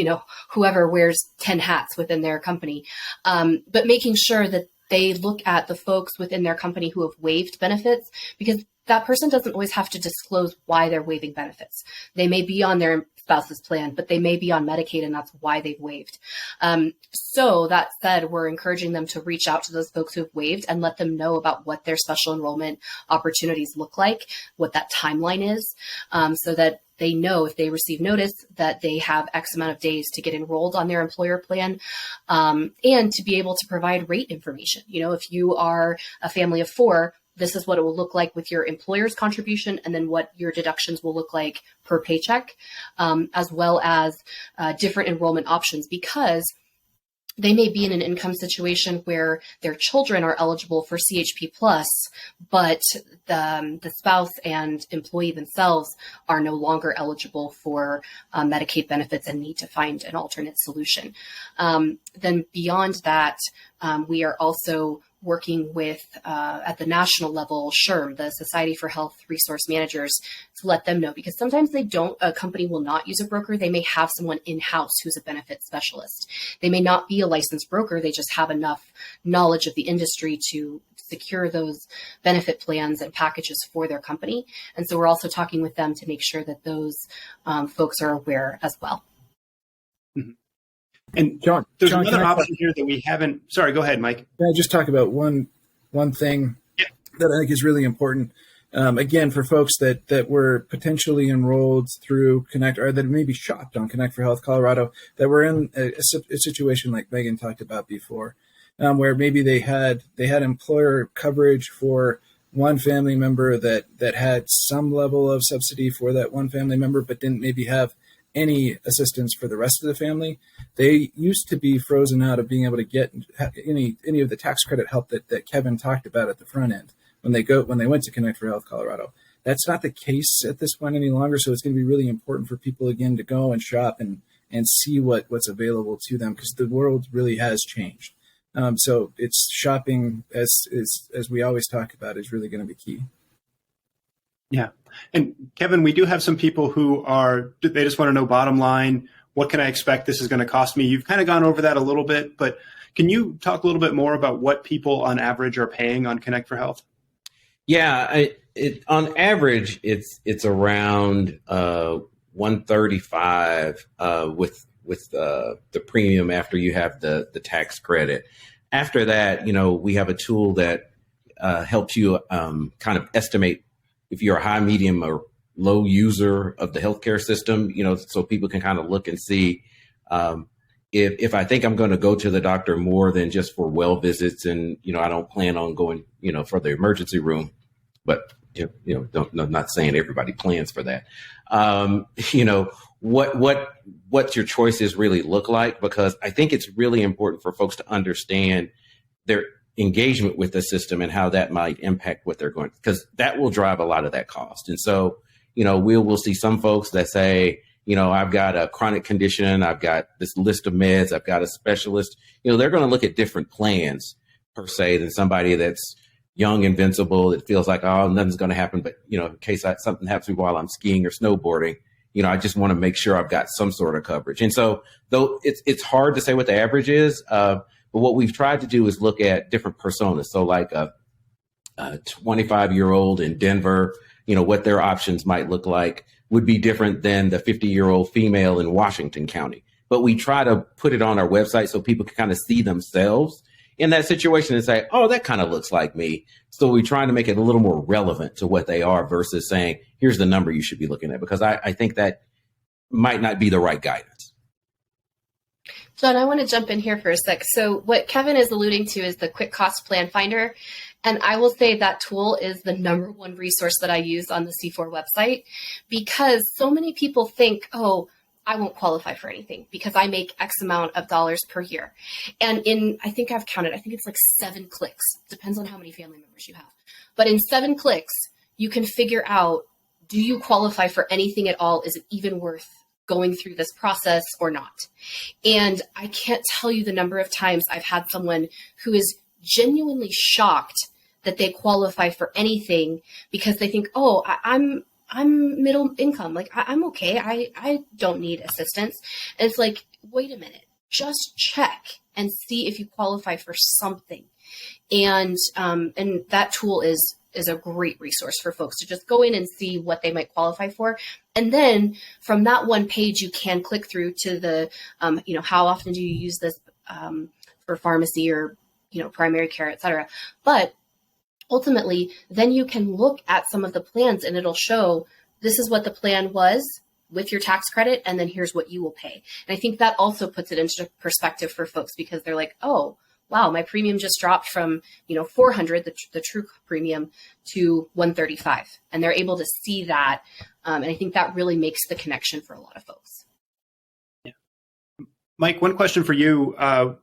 whoever wears 10 hats within their company, but making sure that they look at the folks within their company who have waived benefits, because that person doesn't always have to disclose why they're waiving benefits. They may be on their spouse's plan, but they may be on Medicaid, and that's why they've waived. So that said, we're encouraging them to reach out to those folks who've waived and let them know about what their special enrollment opportunities look like, what that timeline is, so that they know if they receive notice that they have X amount of days to get enrolled on their employer plan, and to be able to provide rate information. If you are a family of 4, this is what it will look like with your employer's contribution, and then what your deductions will look like per paycheck, as well as different enrollment options, because they may be in an income situation where their children are eligible for CHP plus, but the spouse and employee themselves are no longer eligible for Medicaid benefits and need to find an alternate solution. Then beyond that, we are also working with, at the national level, SHRM, the Society for Health Resource Managers, to let them know, because sometimes a company will not use a broker. They may have someone in-house who's a benefit specialist. They may not be a licensed broker. They just have enough knowledge of the industry to secure those benefit plans and packages for their company. And so we're also talking with them to make sure that those folks are aware as well. Mm-hmm. And John, there's another option here that we haven't. Sorry, go ahead, Mike. Can I just talk about one thing that I think is really important? Again, for folks that were potentially enrolled through Connect, or that maybe shopped on Connect for Health Colorado, that were in a situation like Meagan talked about before, where maybe they had employer coverage for one family member that had some level of subsidy for that one family member, but didn't maybe have any assistance for the rest of the family. They used to be frozen out of being able to get any of the tax credit help that Kevin talked about at the front end when they went to Connect for Health Colorado. That's not the case at this point any longer. So it's going to be really important for people again to go and shop and see what's available to them, because the world really has changed. So it's shopping, as we always talk about, is really going to be key. Yeah. And Kevin, we do have some people who they just want to know bottom line, what can I expect this is going to cost me? You've kind of gone over that a little bit, but can you talk a little bit more about what people on average are paying on Connect for Health? Yeah, on average, it's around $135 with the premium after you have the tax credit. After that, we have a tool that helps you kind of estimate if you're a high, medium, or low user of the healthcare system, so people can kind of look and see if I think I'm going to go to the doctor more than just for well visits, and I don't plan on going, for the emergency room, but not saying everybody plans for that. What your choices really look like, because I think it's really important for folks to understand their engagement with the system and how that might impact what they're going, because that will drive a lot of that cost. And so, we'll see some folks that say, I've got a chronic condition, I've got this list of meds, I've got a specialist. They're going to look at different plans per se than somebody that's young, invincible, that feels like, oh, nothing's going to happen, but in case something happens to me while I'm skiing or snowboarding, I just want to make sure I've got some sort of coverage. And so, though it's hard to say what the average is, but what we've tried to do is look at different personas. So like a 25-year-old in Denver, what their options might look like would be different than the 50-year-old female in Washington County. But we try to put it on our website so people can kind of see themselves in that situation and say, oh, that kind of looks like me. So we're trying to make it a little more relevant to what they are versus saying, here's the number you should be looking at, because I think that might not be the right guidance. John, I want to jump in here for a sec. So what Kevin is alluding to is the Quick Cost Plan Finder. And I will say that tool is the number one resource that I use on the C4 website, because so many people think, oh, I won't qualify for anything because I make X amount of dollars per year. And I think I've counted, I think it's like 7 clicks, depends on how many family members you have. But in 7 clicks, you can figure out, do you qualify for anything at all? Is it even worth going through this process or not? And I can't tell you the number of times I've had someone who is genuinely shocked that they qualify for anything because they think, oh, I'm middle income. Like I'm okay. I don't need assistance. And it's like, wait a minute, just check and see if you qualify for something. And that tool is a great resource for folks to just go in and see what they might qualify for. And then from that one page, you can click through to the, how often do you use this for pharmacy or, primary care, et cetera. But ultimately, then you can look at some of the plans and it'll show this is what the plan was with your tax credit, and then here's what you will pay. And I think that also puts it into perspective for folks because they're like, oh, wow, my premium just dropped from, $400, the true premium, to $135. And they're able to see that. And I think that really makes the connection for a lot of folks. Yeah. Mike, one question for you.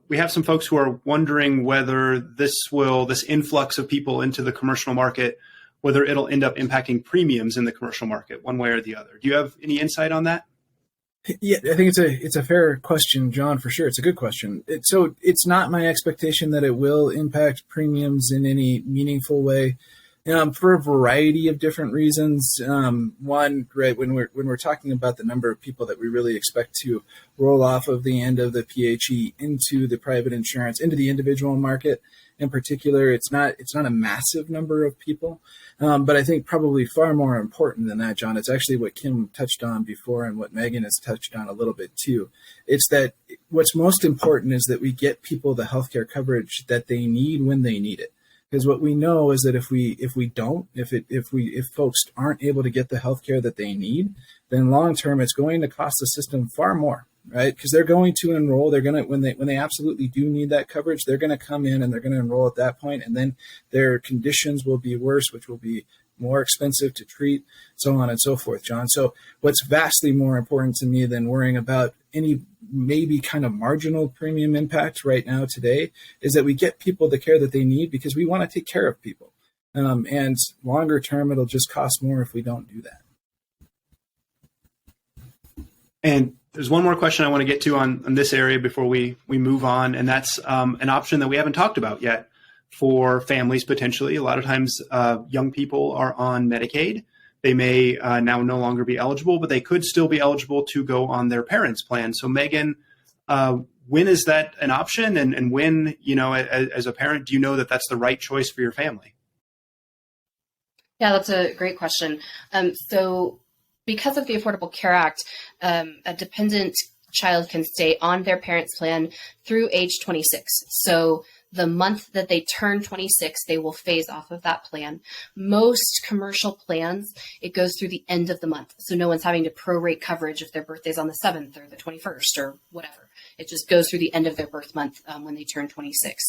We have some folks who are wondering whether this influx of people into the commercial market, whether it'll end up impacting premiums in the commercial market one way or the other. Do you have any insight on that? Yeah, I think it's a fair question, John, for sure. It's a good question. So it's not my expectation that it will impact premiums in any meaningful way, for a variety of different reasons. One, right, when we're talking about the number of people that we really expect to roll off of the end of the PHE into the private insurance, into the individual market in particular, it's not a massive number of people. But I think probably far more important than that, John, it's actually what Kim touched on before and what Meagan has touched on a little bit too. It's that what's most important is that we get people the healthcare coverage that they need when they need it. Because what we know is that if folks aren't able to get the healthcare that they need, then long term it's going to cost the system far more, right? Because they're going to enroll. They're going to when they absolutely do need that coverage, they're going to come in and they're going to enroll at that point, and then their conditions will be worse, which will be more expensive to treat, so on and so forth, John. So what's vastly more important to me than worrying about any maybe kind of marginal premium impact right now today is that we get people the care that they need because we want to take care of people. And longer term, it'll just cost more if we don't do that. And there's one more question I want to get to on this area before we move on, and that's an option that we haven't talked about yet for families potentially. A lot of times young people are on Medicaid. They may now no longer be eligible, but they could still be eligible to go on their parents' plan. So Meagan, when is that an option? And when, as a parent, do you know that that's the right choice for your family? Yeah, that's a great question. So because of the Affordable Care Act, a dependent child can stay on their parents' plan through age 26. So the month that they turn 26, they will phase off of that plan. Most commercial plans, it goes through the end of the month. So no one's having to prorate coverage if their birthday's on the 7th or the 21st or whatever. It just goes through the end of their birth month when they turn 26.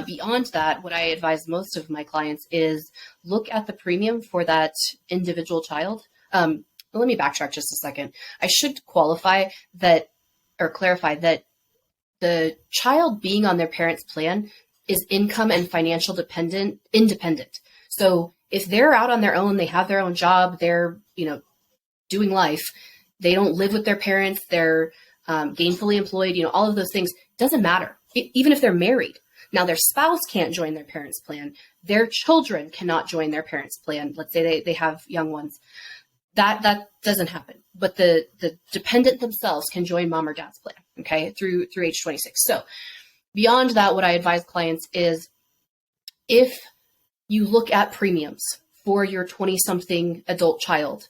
Beyond that, what I advise most of my clients is look at the premium for that individual child. Let me backtrack just a second. I should clarify that the child being on their parents' plan is income and financial independent. So if they're out on their own, they have their own job, they're, doing life, they don't live with their parents, they're gainfully employed, all of those things, doesn't matter. Even if they're married. Now their spouse can't join their parents' plan. Their children cannot join their parents' plan. Let's say they have young ones. That doesn't happen. But the dependent themselves can join mom or dad's plan, okay, through age 26. So beyond that, what I advise clients is if you look at premiums for your 20-something adult child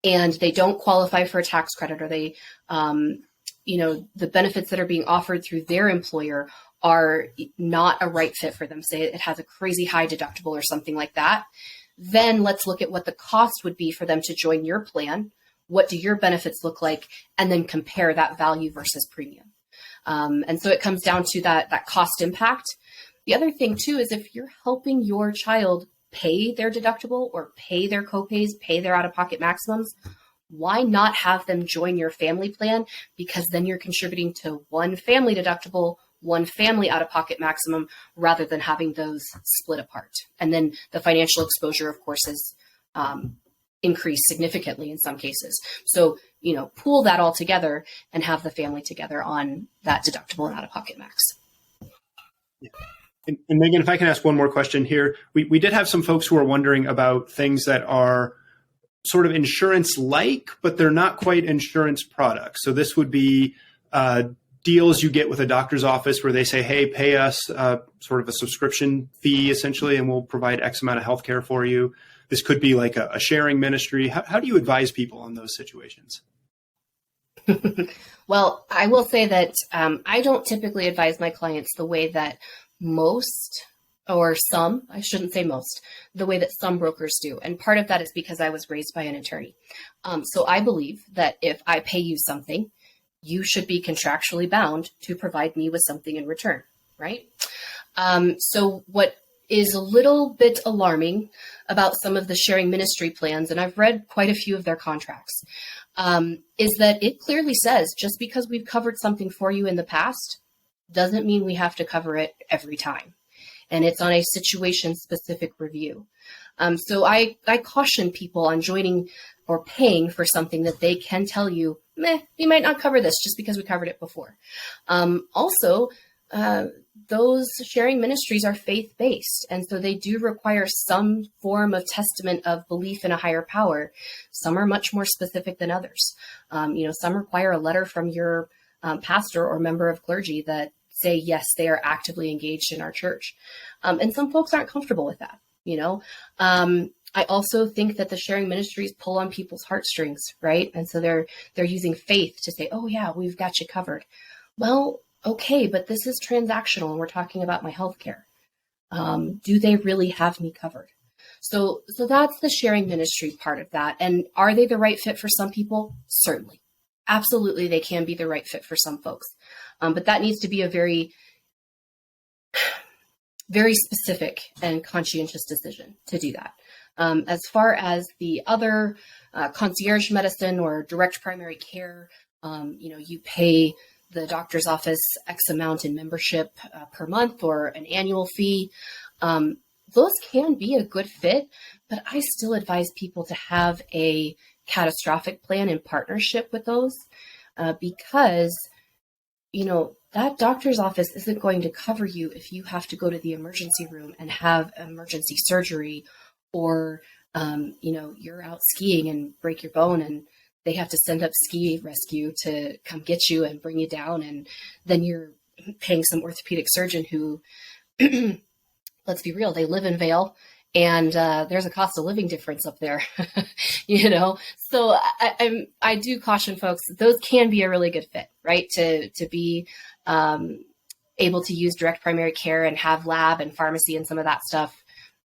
and they don't qualify for a tax credit, or they, the benefits that are being offered through their employer are not a right fit for them, say it has a crazy high deductible or something like that, then let's look at what the cost would be for them to join your plan. What do your benefits look like? And then compare that value versus premium. And so it comes down to that cost impact. The other thing too is if you're helping your child pay their deductible or pay their copays, pay their out-of-pocket maximums, why not have them join your family plan? Because then you're contributing to one family deductible, one family out-of-pocket maximum, rather than having those split apart. And then the financial exposure, of course, is increase significantly in some cases. So, pool that all together and have the family together on that deductible and out-of-pocket max. Yeah. And Meagan, if I can ask one more question here, we did have some folks who are wondering about things that are sort of insurance-like, but they're not quite insurance products. So this would be deals you get with a doctor's office where they say, hey, pay us sort of a subscription fee, essentially, and we'll provide X amount of healthcare for you. This could be like a sharing ministry. How do you advise people on those situations? Well, I will say that I don't typically advise my clients the way that most, or some, I shouldn't say most, the way that some brokers do. And part of that is because I was raised by an attorney. So I believe that if I pay you something, you should be contractually bound to provide me with something in return, right? So what is a little bit alarming about some of the sharing ministry plans, and I've read quite a few of their contracts, is that it clearly says just because we've covered something for you in the past doesn't mean we have to cover it every time. And it's on a situation-specific review. So I caution people on joining or paying for something that they can tell you, we might not cover this just because we covered it before. Also, those sharing ministries are faith-based, and so they do require some form of testament of belief in a higher power. Some are much more specific than others. Some require a letter from your pastor or member of clergy that say, yes, they are actively engaged in our church. And some folks aren't comfortable with that, I also think that the sharing ministries pull on people's heartstrings, right? And so they're using faith to say, oh yeah, we've got you covered. Well, okay, but this is transactional and we're talking about my healthcare. Do they really have me covered? So that's the sharing ministry part of that. And are they the right fit for some people? Certainly. Absolutely, they can be the right fit for some folks. But that needs to be a very, very specific and conscientious decision to do that. As far as the other concierge medicine or direct primary care, you pay the doctor's office X amount in membership per month or an annual fee. Those can be a good fit, but I still advise people to have a catastrophic plan in partnership with those because, that doctor's office isn't going to cover you if you have to go to the emergency room and have emergency surgery, or, you're out skiing and break your bone and they have to send up ski rescue to come get you and bring you down. And then you're paying some orthopedic surgeon who, let's be real, they live in Vail and there's a cost of living difference up there, So I do caution folks, those can be a really good fit, right? To be able to use direct primary care and have lab and pharmacy and some of that stuff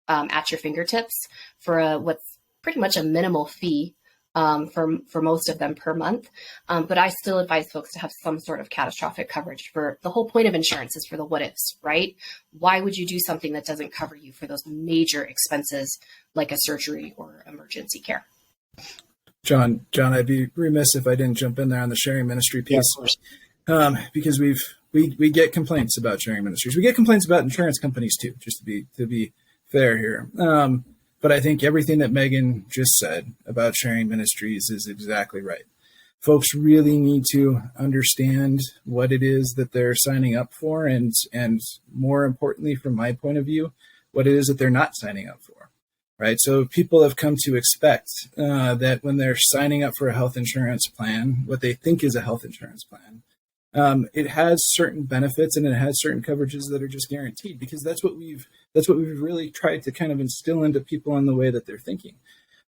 at your fingertips for what's pretty much a minimal fee for most of them per month. But I still advise folks to have some sort of catastrophic coverage. For the whole point of insurance is for the what ifs, right? Why would you do something that doesn't cover you for those major expenses like a surgery or emergency care? John, I'd be remiss if I didn't jump in there on the sharing ministry piece. Yeah, of course. Because we get complaints about sharing ministries. We get complaints about insurance companies too, just to be fair here. But I think everything that Meagan just said about sharing ministries is exactly right. Folks really need to understand what it is that they're signing up for, and more importantly, from my point of view, what it is that they're not signing up for, right? So people have come to expect that when they're signing up for a health insurance plan, what they think is a health insurance plan, it has certain benefits and it has certain coverages that are just guaranteed, because that's what we've really tried to kind of instill into people in the way that they're thinking.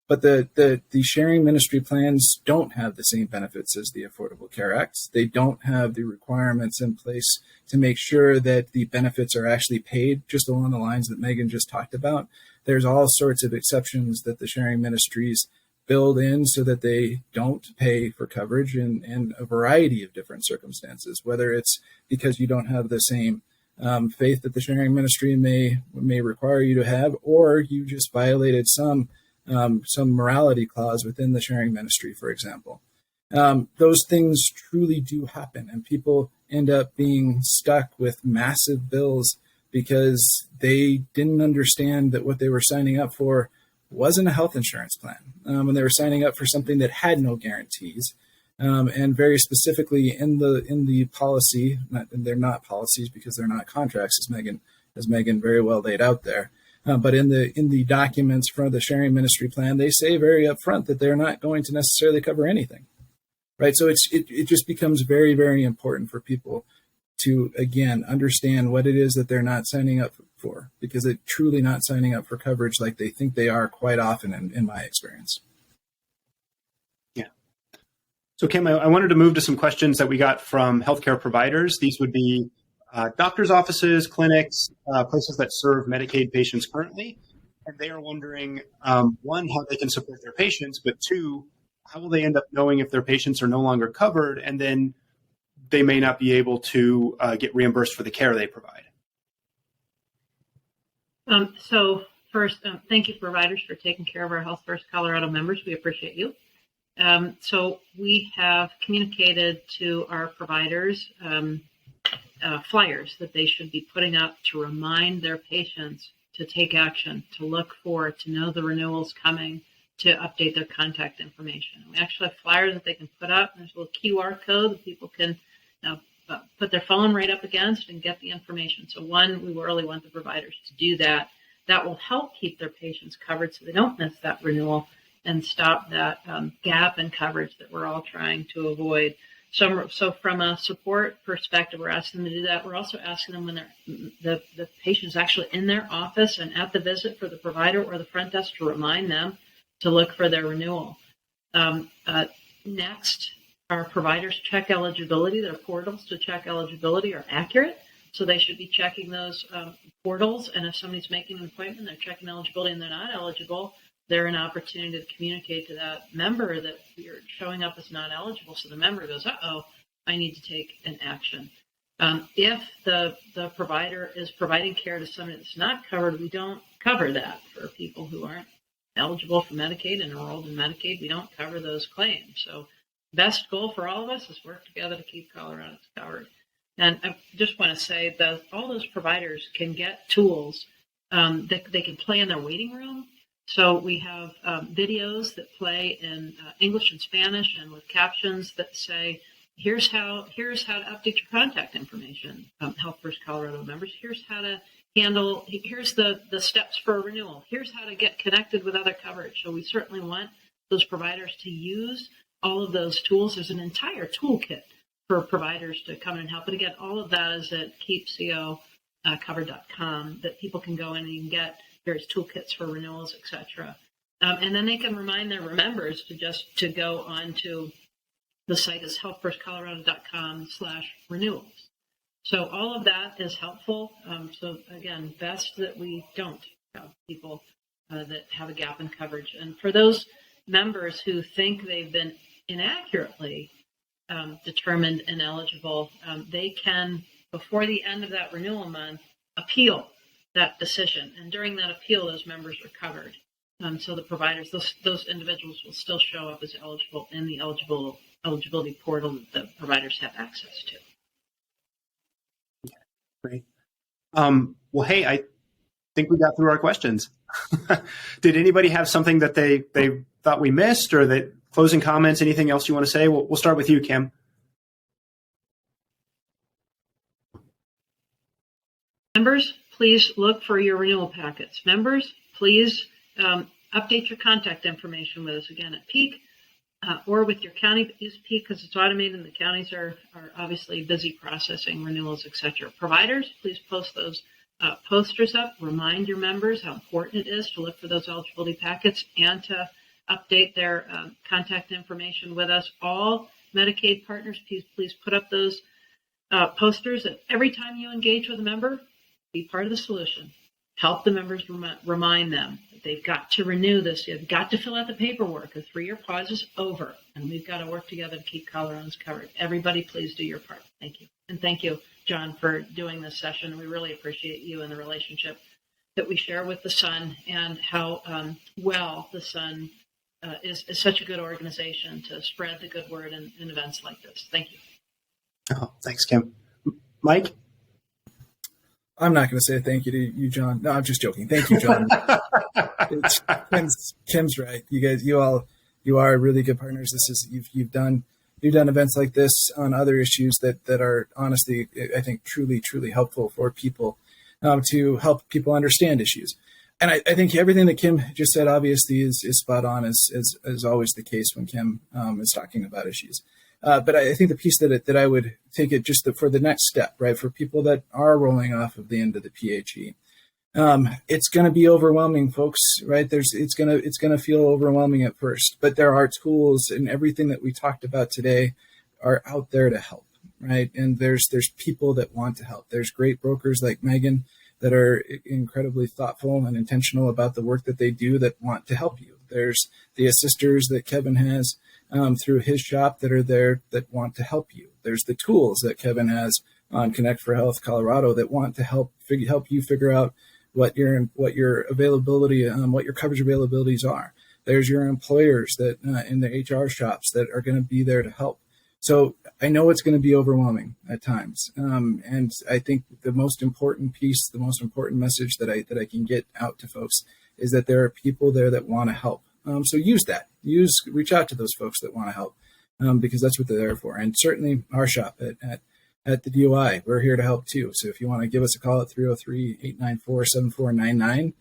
But the sharing ministry plans don't have the same benefits as the Affordable Care Act. They don't have the requirements in place to make sure that the benefits are actually paid just along the lines that Meagan just talked about. There's all sorts of exceptions that the sharing ministries build in so that they don't pay for coverage in a variety of different circumstances, whether it's because you don't have the same faith that the sharing ministry may require you to have, or you just violated some morality clause within the sharing ministry, for example. Those things truly do happen, and people end up being stuck with massive bills because they didn't understand that what they were signing up for wasn't a health insurance plan, and they were signing up for something that had no guarantees. And very specifically in the policy, they're not policies because they're not contracts, as Meagan very well laid out there. But in the documents for the sharing ministry plan, they say very upfront that they're not going to necessarily cover anything, right? So it just becomes very, very important for people to, again, understand what it is that they're not signing up for, because they're truly not signing up for coverage like they think they are quite often in my experience. Yeah. So Kim, I wanted to move to some questions that we got from healthcare providers. These would be doctors' offices, clinics, places that serve Medicaid patients currently. And they are wondering, one, how they can support their patients, but two, how will they end up knowing if their patients are no longer covered, and then they may not be able to get reimbursed for the care they provide? So first, thank you, providers, for taking care of our Health First Colorado members. We appreciate you. So we have communicated to our providers flyers that they should be putting up to remind their patients to take action, to look for, to know the renewals coming, to update their contact information. We actually have flyers that they can put up. There's a little QR code that people can put their phone right up against and get the information. So one, we really want the providers to do that. That will help keep their patients covered so they don't miss that renewal and stop that gap in coverage that we're all trying to avoid. So from a support perspective, we're asking them to do that. We're also asking them when the patient's actually in their office and at the visit for the provider or the front desk to remind them to look for their renewal. Next, our providers check eligibility. Their portals to check eligibility are accurate, so they should be checking those portals. And if somebody's making an appointment, they're checking eligibility and they're not eligible, they're an opportunity to communicate to that member that you're showing up as not eligible. So the member goes, uh-oh, I need to take an action. If the provider is providing care to somebody that's not covered, we don't cover that for people who aren't eligible for Medicaid and enrolled in Medicaid. We don't cover those claims. So best goal for all of us is work together to keep Coloradans covered. And I just want to say that all those providers can get tools that they can play in their waiting room. So we have videos that play in English and Spanish and with captions that say, here's how to update your contact information, Health First Colorado members. Here's how to handle, here's the steps for a renewal. Here's how to get connected with other coverage. So we certainly want those providers to use all of those tools. There's an entire toolkit for providers to come in and help. But again, all of that is at keepcocovered.com that people can go in and you can get various toolkits for renewals, etc. And then they can remind their members to go on to the site is healthfirstcolorado.com/renewals. So all of that is helpful. So again, best that we don't have people that have a gap in coverage. And for those members who think they've been inaccurately determined ineligible, they can, before the end of that renewal month, appeal that decision. And during that appeal, those members are covered. So the providers, those individuals will still show up as eligible in the eligibility portal that the providers have access to. Great. Well, hey, I think we got through our questions. Did anybody have something that they thought we missed, or that closing comments, anything else you want to say? We'll start with you, Kim. Members, please look for your renewal packets. Members, please update your contact information with us again at Peak or with your county. Use Peak because it's automated and the counties are obviously busy processing renewals, etc. Providers, please post those posters up. Remind your members how important it is to look for those eligibility packets and to update their contact information with us. All Medicaid partners, please put up those posters. And every time you engage with a member, be part of the solution. Help the members, remind them that they've got to renew this. You've got to fill out the paperwork. The 3-year pause is over, and we've got to work together to keep Coloradans covered. Everybody, please do your part. Thank you. And thank you, John, for doing this session. We really appreciate you and the relationship that we share with the Sun and how well the Sun is such a good organization to spread the good word in events like this. Thank you. Oh, thanks, Kim. Mike? I'm not going to say thank you to you, John. No, I'm just joking. Thank you, John. Kim's right. You are really good partners. You've done events like this on other issues that are honestly, I think, truly helpful for people, to help people understand issues. And I think everything that Kim just said obviously is spot on, as always the case when Kim is talking about issues. But I think the piece that I would take it just for the next step, right, for people that are rolling off of the end of the PHE, it's going to be overwhelming, folks, right? It's going to feel overwhelming at first, but there are tools, and everything that we talked about today are out there to help, right? And there's people that want to help. There's great brokers like Meagan that are incredibly thoughtful and intentional about the work that they do that want to help you. There's the assisters that Kevin has through his shop that are there that want to help you. There's the tools that Kevin has on Connect for Health Colorado that want to help you figure out what your availability, what your coverage availabilities are. There's your employers that in the HR shops that are going to be there to help. So I know it's going to be overwhelming at times, and I think the most important piece, the most important message that I can get out to folks is that there are people there that want to help. So reach out to those folks that want to help, because that's what they're there for. And certainly our shop at the DOI, we're here to help too. So if you want to give us a call at 303-894-7499,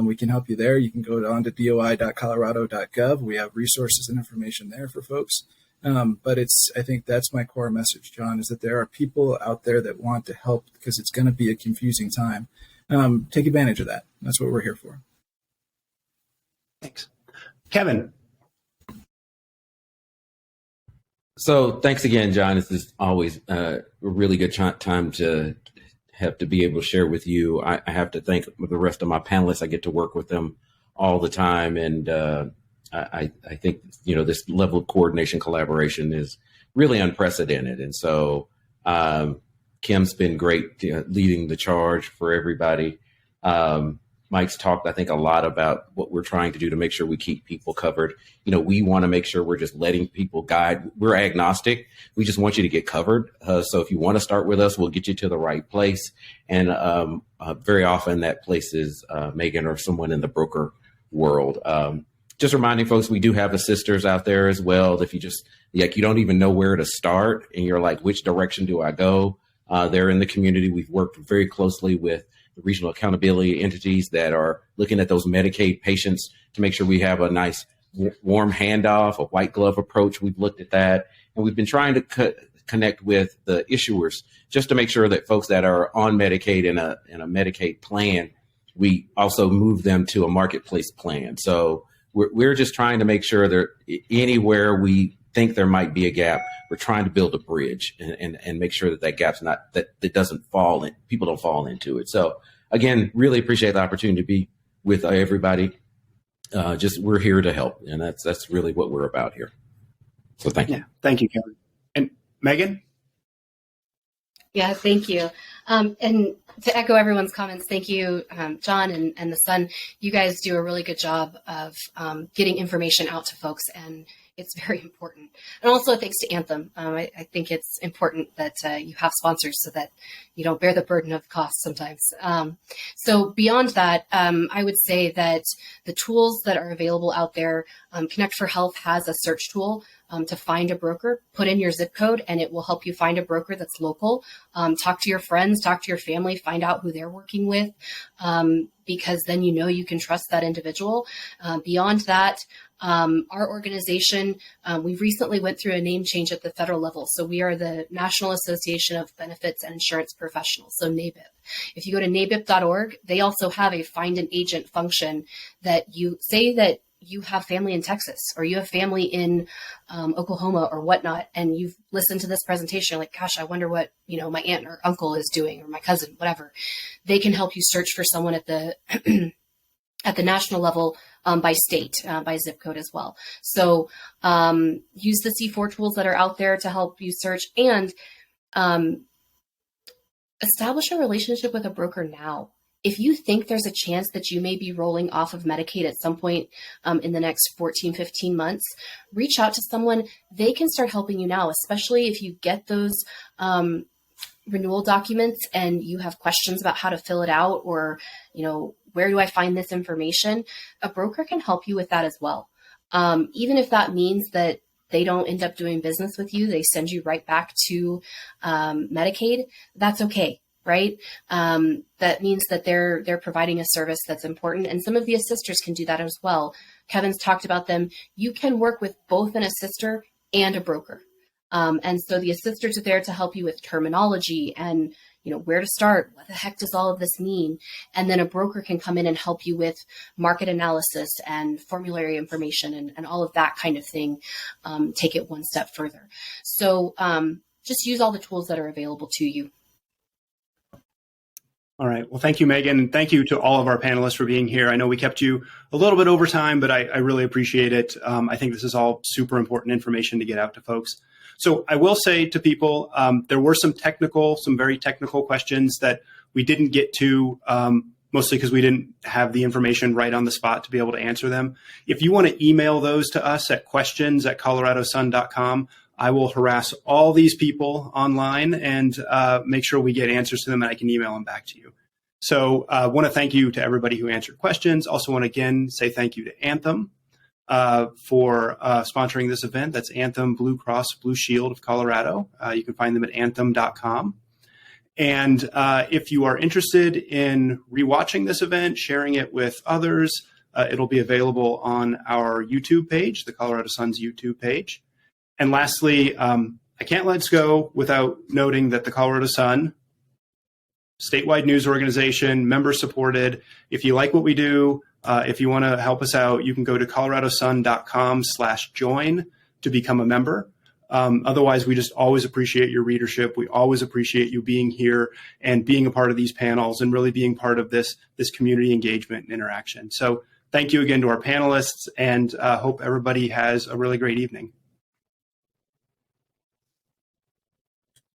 we can help you there. You can go on to doi.colorado.gov. We have resources and information there for folks. But I think that's my core message, John, is that there are people out there that want to help, because it's going to be a confusing time. Take advantage of that. That's what we're here for. Thanks. Kevin. So thanks again, John. This is always a really good time to have to be able to share with you. I have to thank the rest of my panelists. I get to work with them all the time. And I think, this level of coordination, collaboration is really unprecedented. And so Kim's been great leading the charge for everybody. Mike's talked, I think, a lot about what we're trying to do to make sure we keep people covered. We want to make sure we're just letting people guide. We're agnostic. We just want you to get covered. So if you want to start with us, we'll get you to the right place. And very often that place is Meagan or someone in the broker world. Just reminding folks, we do have assisters out there as well. If you you don't even know where to start and you're like, which direction do I go? They're in the community. We've worked very closely with the regional accountability entities that are looking at those Medicaid patients to make sure we have a nice warm handoff, a white glove approach. We've looked at that, and we've been trying to connect with the issuers just to make sure that folks that are on Medicaid in a Medicaid plan, we also move them to a marketplace plan. So we're just trying to make sure that anywhere we think there might be a gap, we're trying to build a bridge and make sure that gap's not, that doesn't fall in, people don't fall into it. So again, really appreciate the opportunity to be with everybody. We're here to help. And that's really what we're about here. So thank you. Yeah, thank you, Kevin. And Meagan? Yeah, thank you. And to echo everyone's comments, thank you, John and the Sun. You guys do a really good job of getting information out to folks, and it's very important. And also thanks to Anthem. I think it's important that you have sponsors so that you don't bear the burden of costs sometimes. So beyond that, I would say that the tools that are available out there, Connect for Health has a search tool to find a broker. Put in your zip code and it will help you find a broker that's local. Talk to your friends, talk to your family, find out who they're working with, because then you can trust that individual. Beyond that, our organization, we recently went through a name change at the federal level. So we are the National Association of Benefits and Insurance Professionals, so NABIP. If you go to nabip.org, they also have a find an agent function that you say that you have family in Texas or you have family in Oklahoma or whatnot, and you've listened to this presentation, like, gosh, I wonder what, my aunt or uncle is doing, or my cousin, whatever. They can help you search for someone at the at the national level, by state, by zip code as well. So use the C4 tools that are out there to help you search, and establish a relationship with a broker now. If you think there's a chance that you may be rolling off of Medicaid at some point in the next 14, 15 months, reach out to someone. They can start helping you now, especially if you get those renewal documents and you have questions about how to fill it out, or, where do I find this information? A broker can help you with that as well. Even if that means that they don't end up doing business with you, they send you right back to Medicaid, that's okay, right? That means that they're providing a service that's important. And some of the assisters can do that as well. Kevin's talked about them. You can work with both an assister and a broker. And so the assisters are there to help you with terminology and, where to start. What the heck does all of this mean? And then a broker can come in and help you with market analysis and formulary information and all of that kind of thing. Take it one step further. So just use all the tools that are available to you. All right. Well, thank you, Megan. And thank you to all of our panelists for being here. I know we kept you a little bit over time, but I really appreciate it. I think this is all super important information to get out to folks. So I will say to people, there were some very technical questions that we didn't get to, mostly because we didn't have the information right on the spot to be able to answer them. If you want to email those to us at questions@coloradosun.com, I will harass all these people online and make sure we get answers to them, and I can email them back to you. So I want to thank you to everybody who answered questions. Also want to again say thank you to Anthem for sponsoring this event. That's Anthem Blue Cross Blue Shield of Colorado. You can find them at anthem.com. And if you are interested in rewatching this event, sharing it with others, it'll be available on our YouTube page, the Colorado Sun's YouTube page. And lastly, I can't let us go without noting that the Colorado Sun, statewide news organization, member supported. If you like what we do, if you want to help us out, you can go to coloradosun.com/join to become a member. Otherwise, we just always appreciate your readership. We always appreciate you being here and being a part of these panels and really being part of this community engagement and interaction. So thank you again to our panelists, and hope everybody has a really great evening.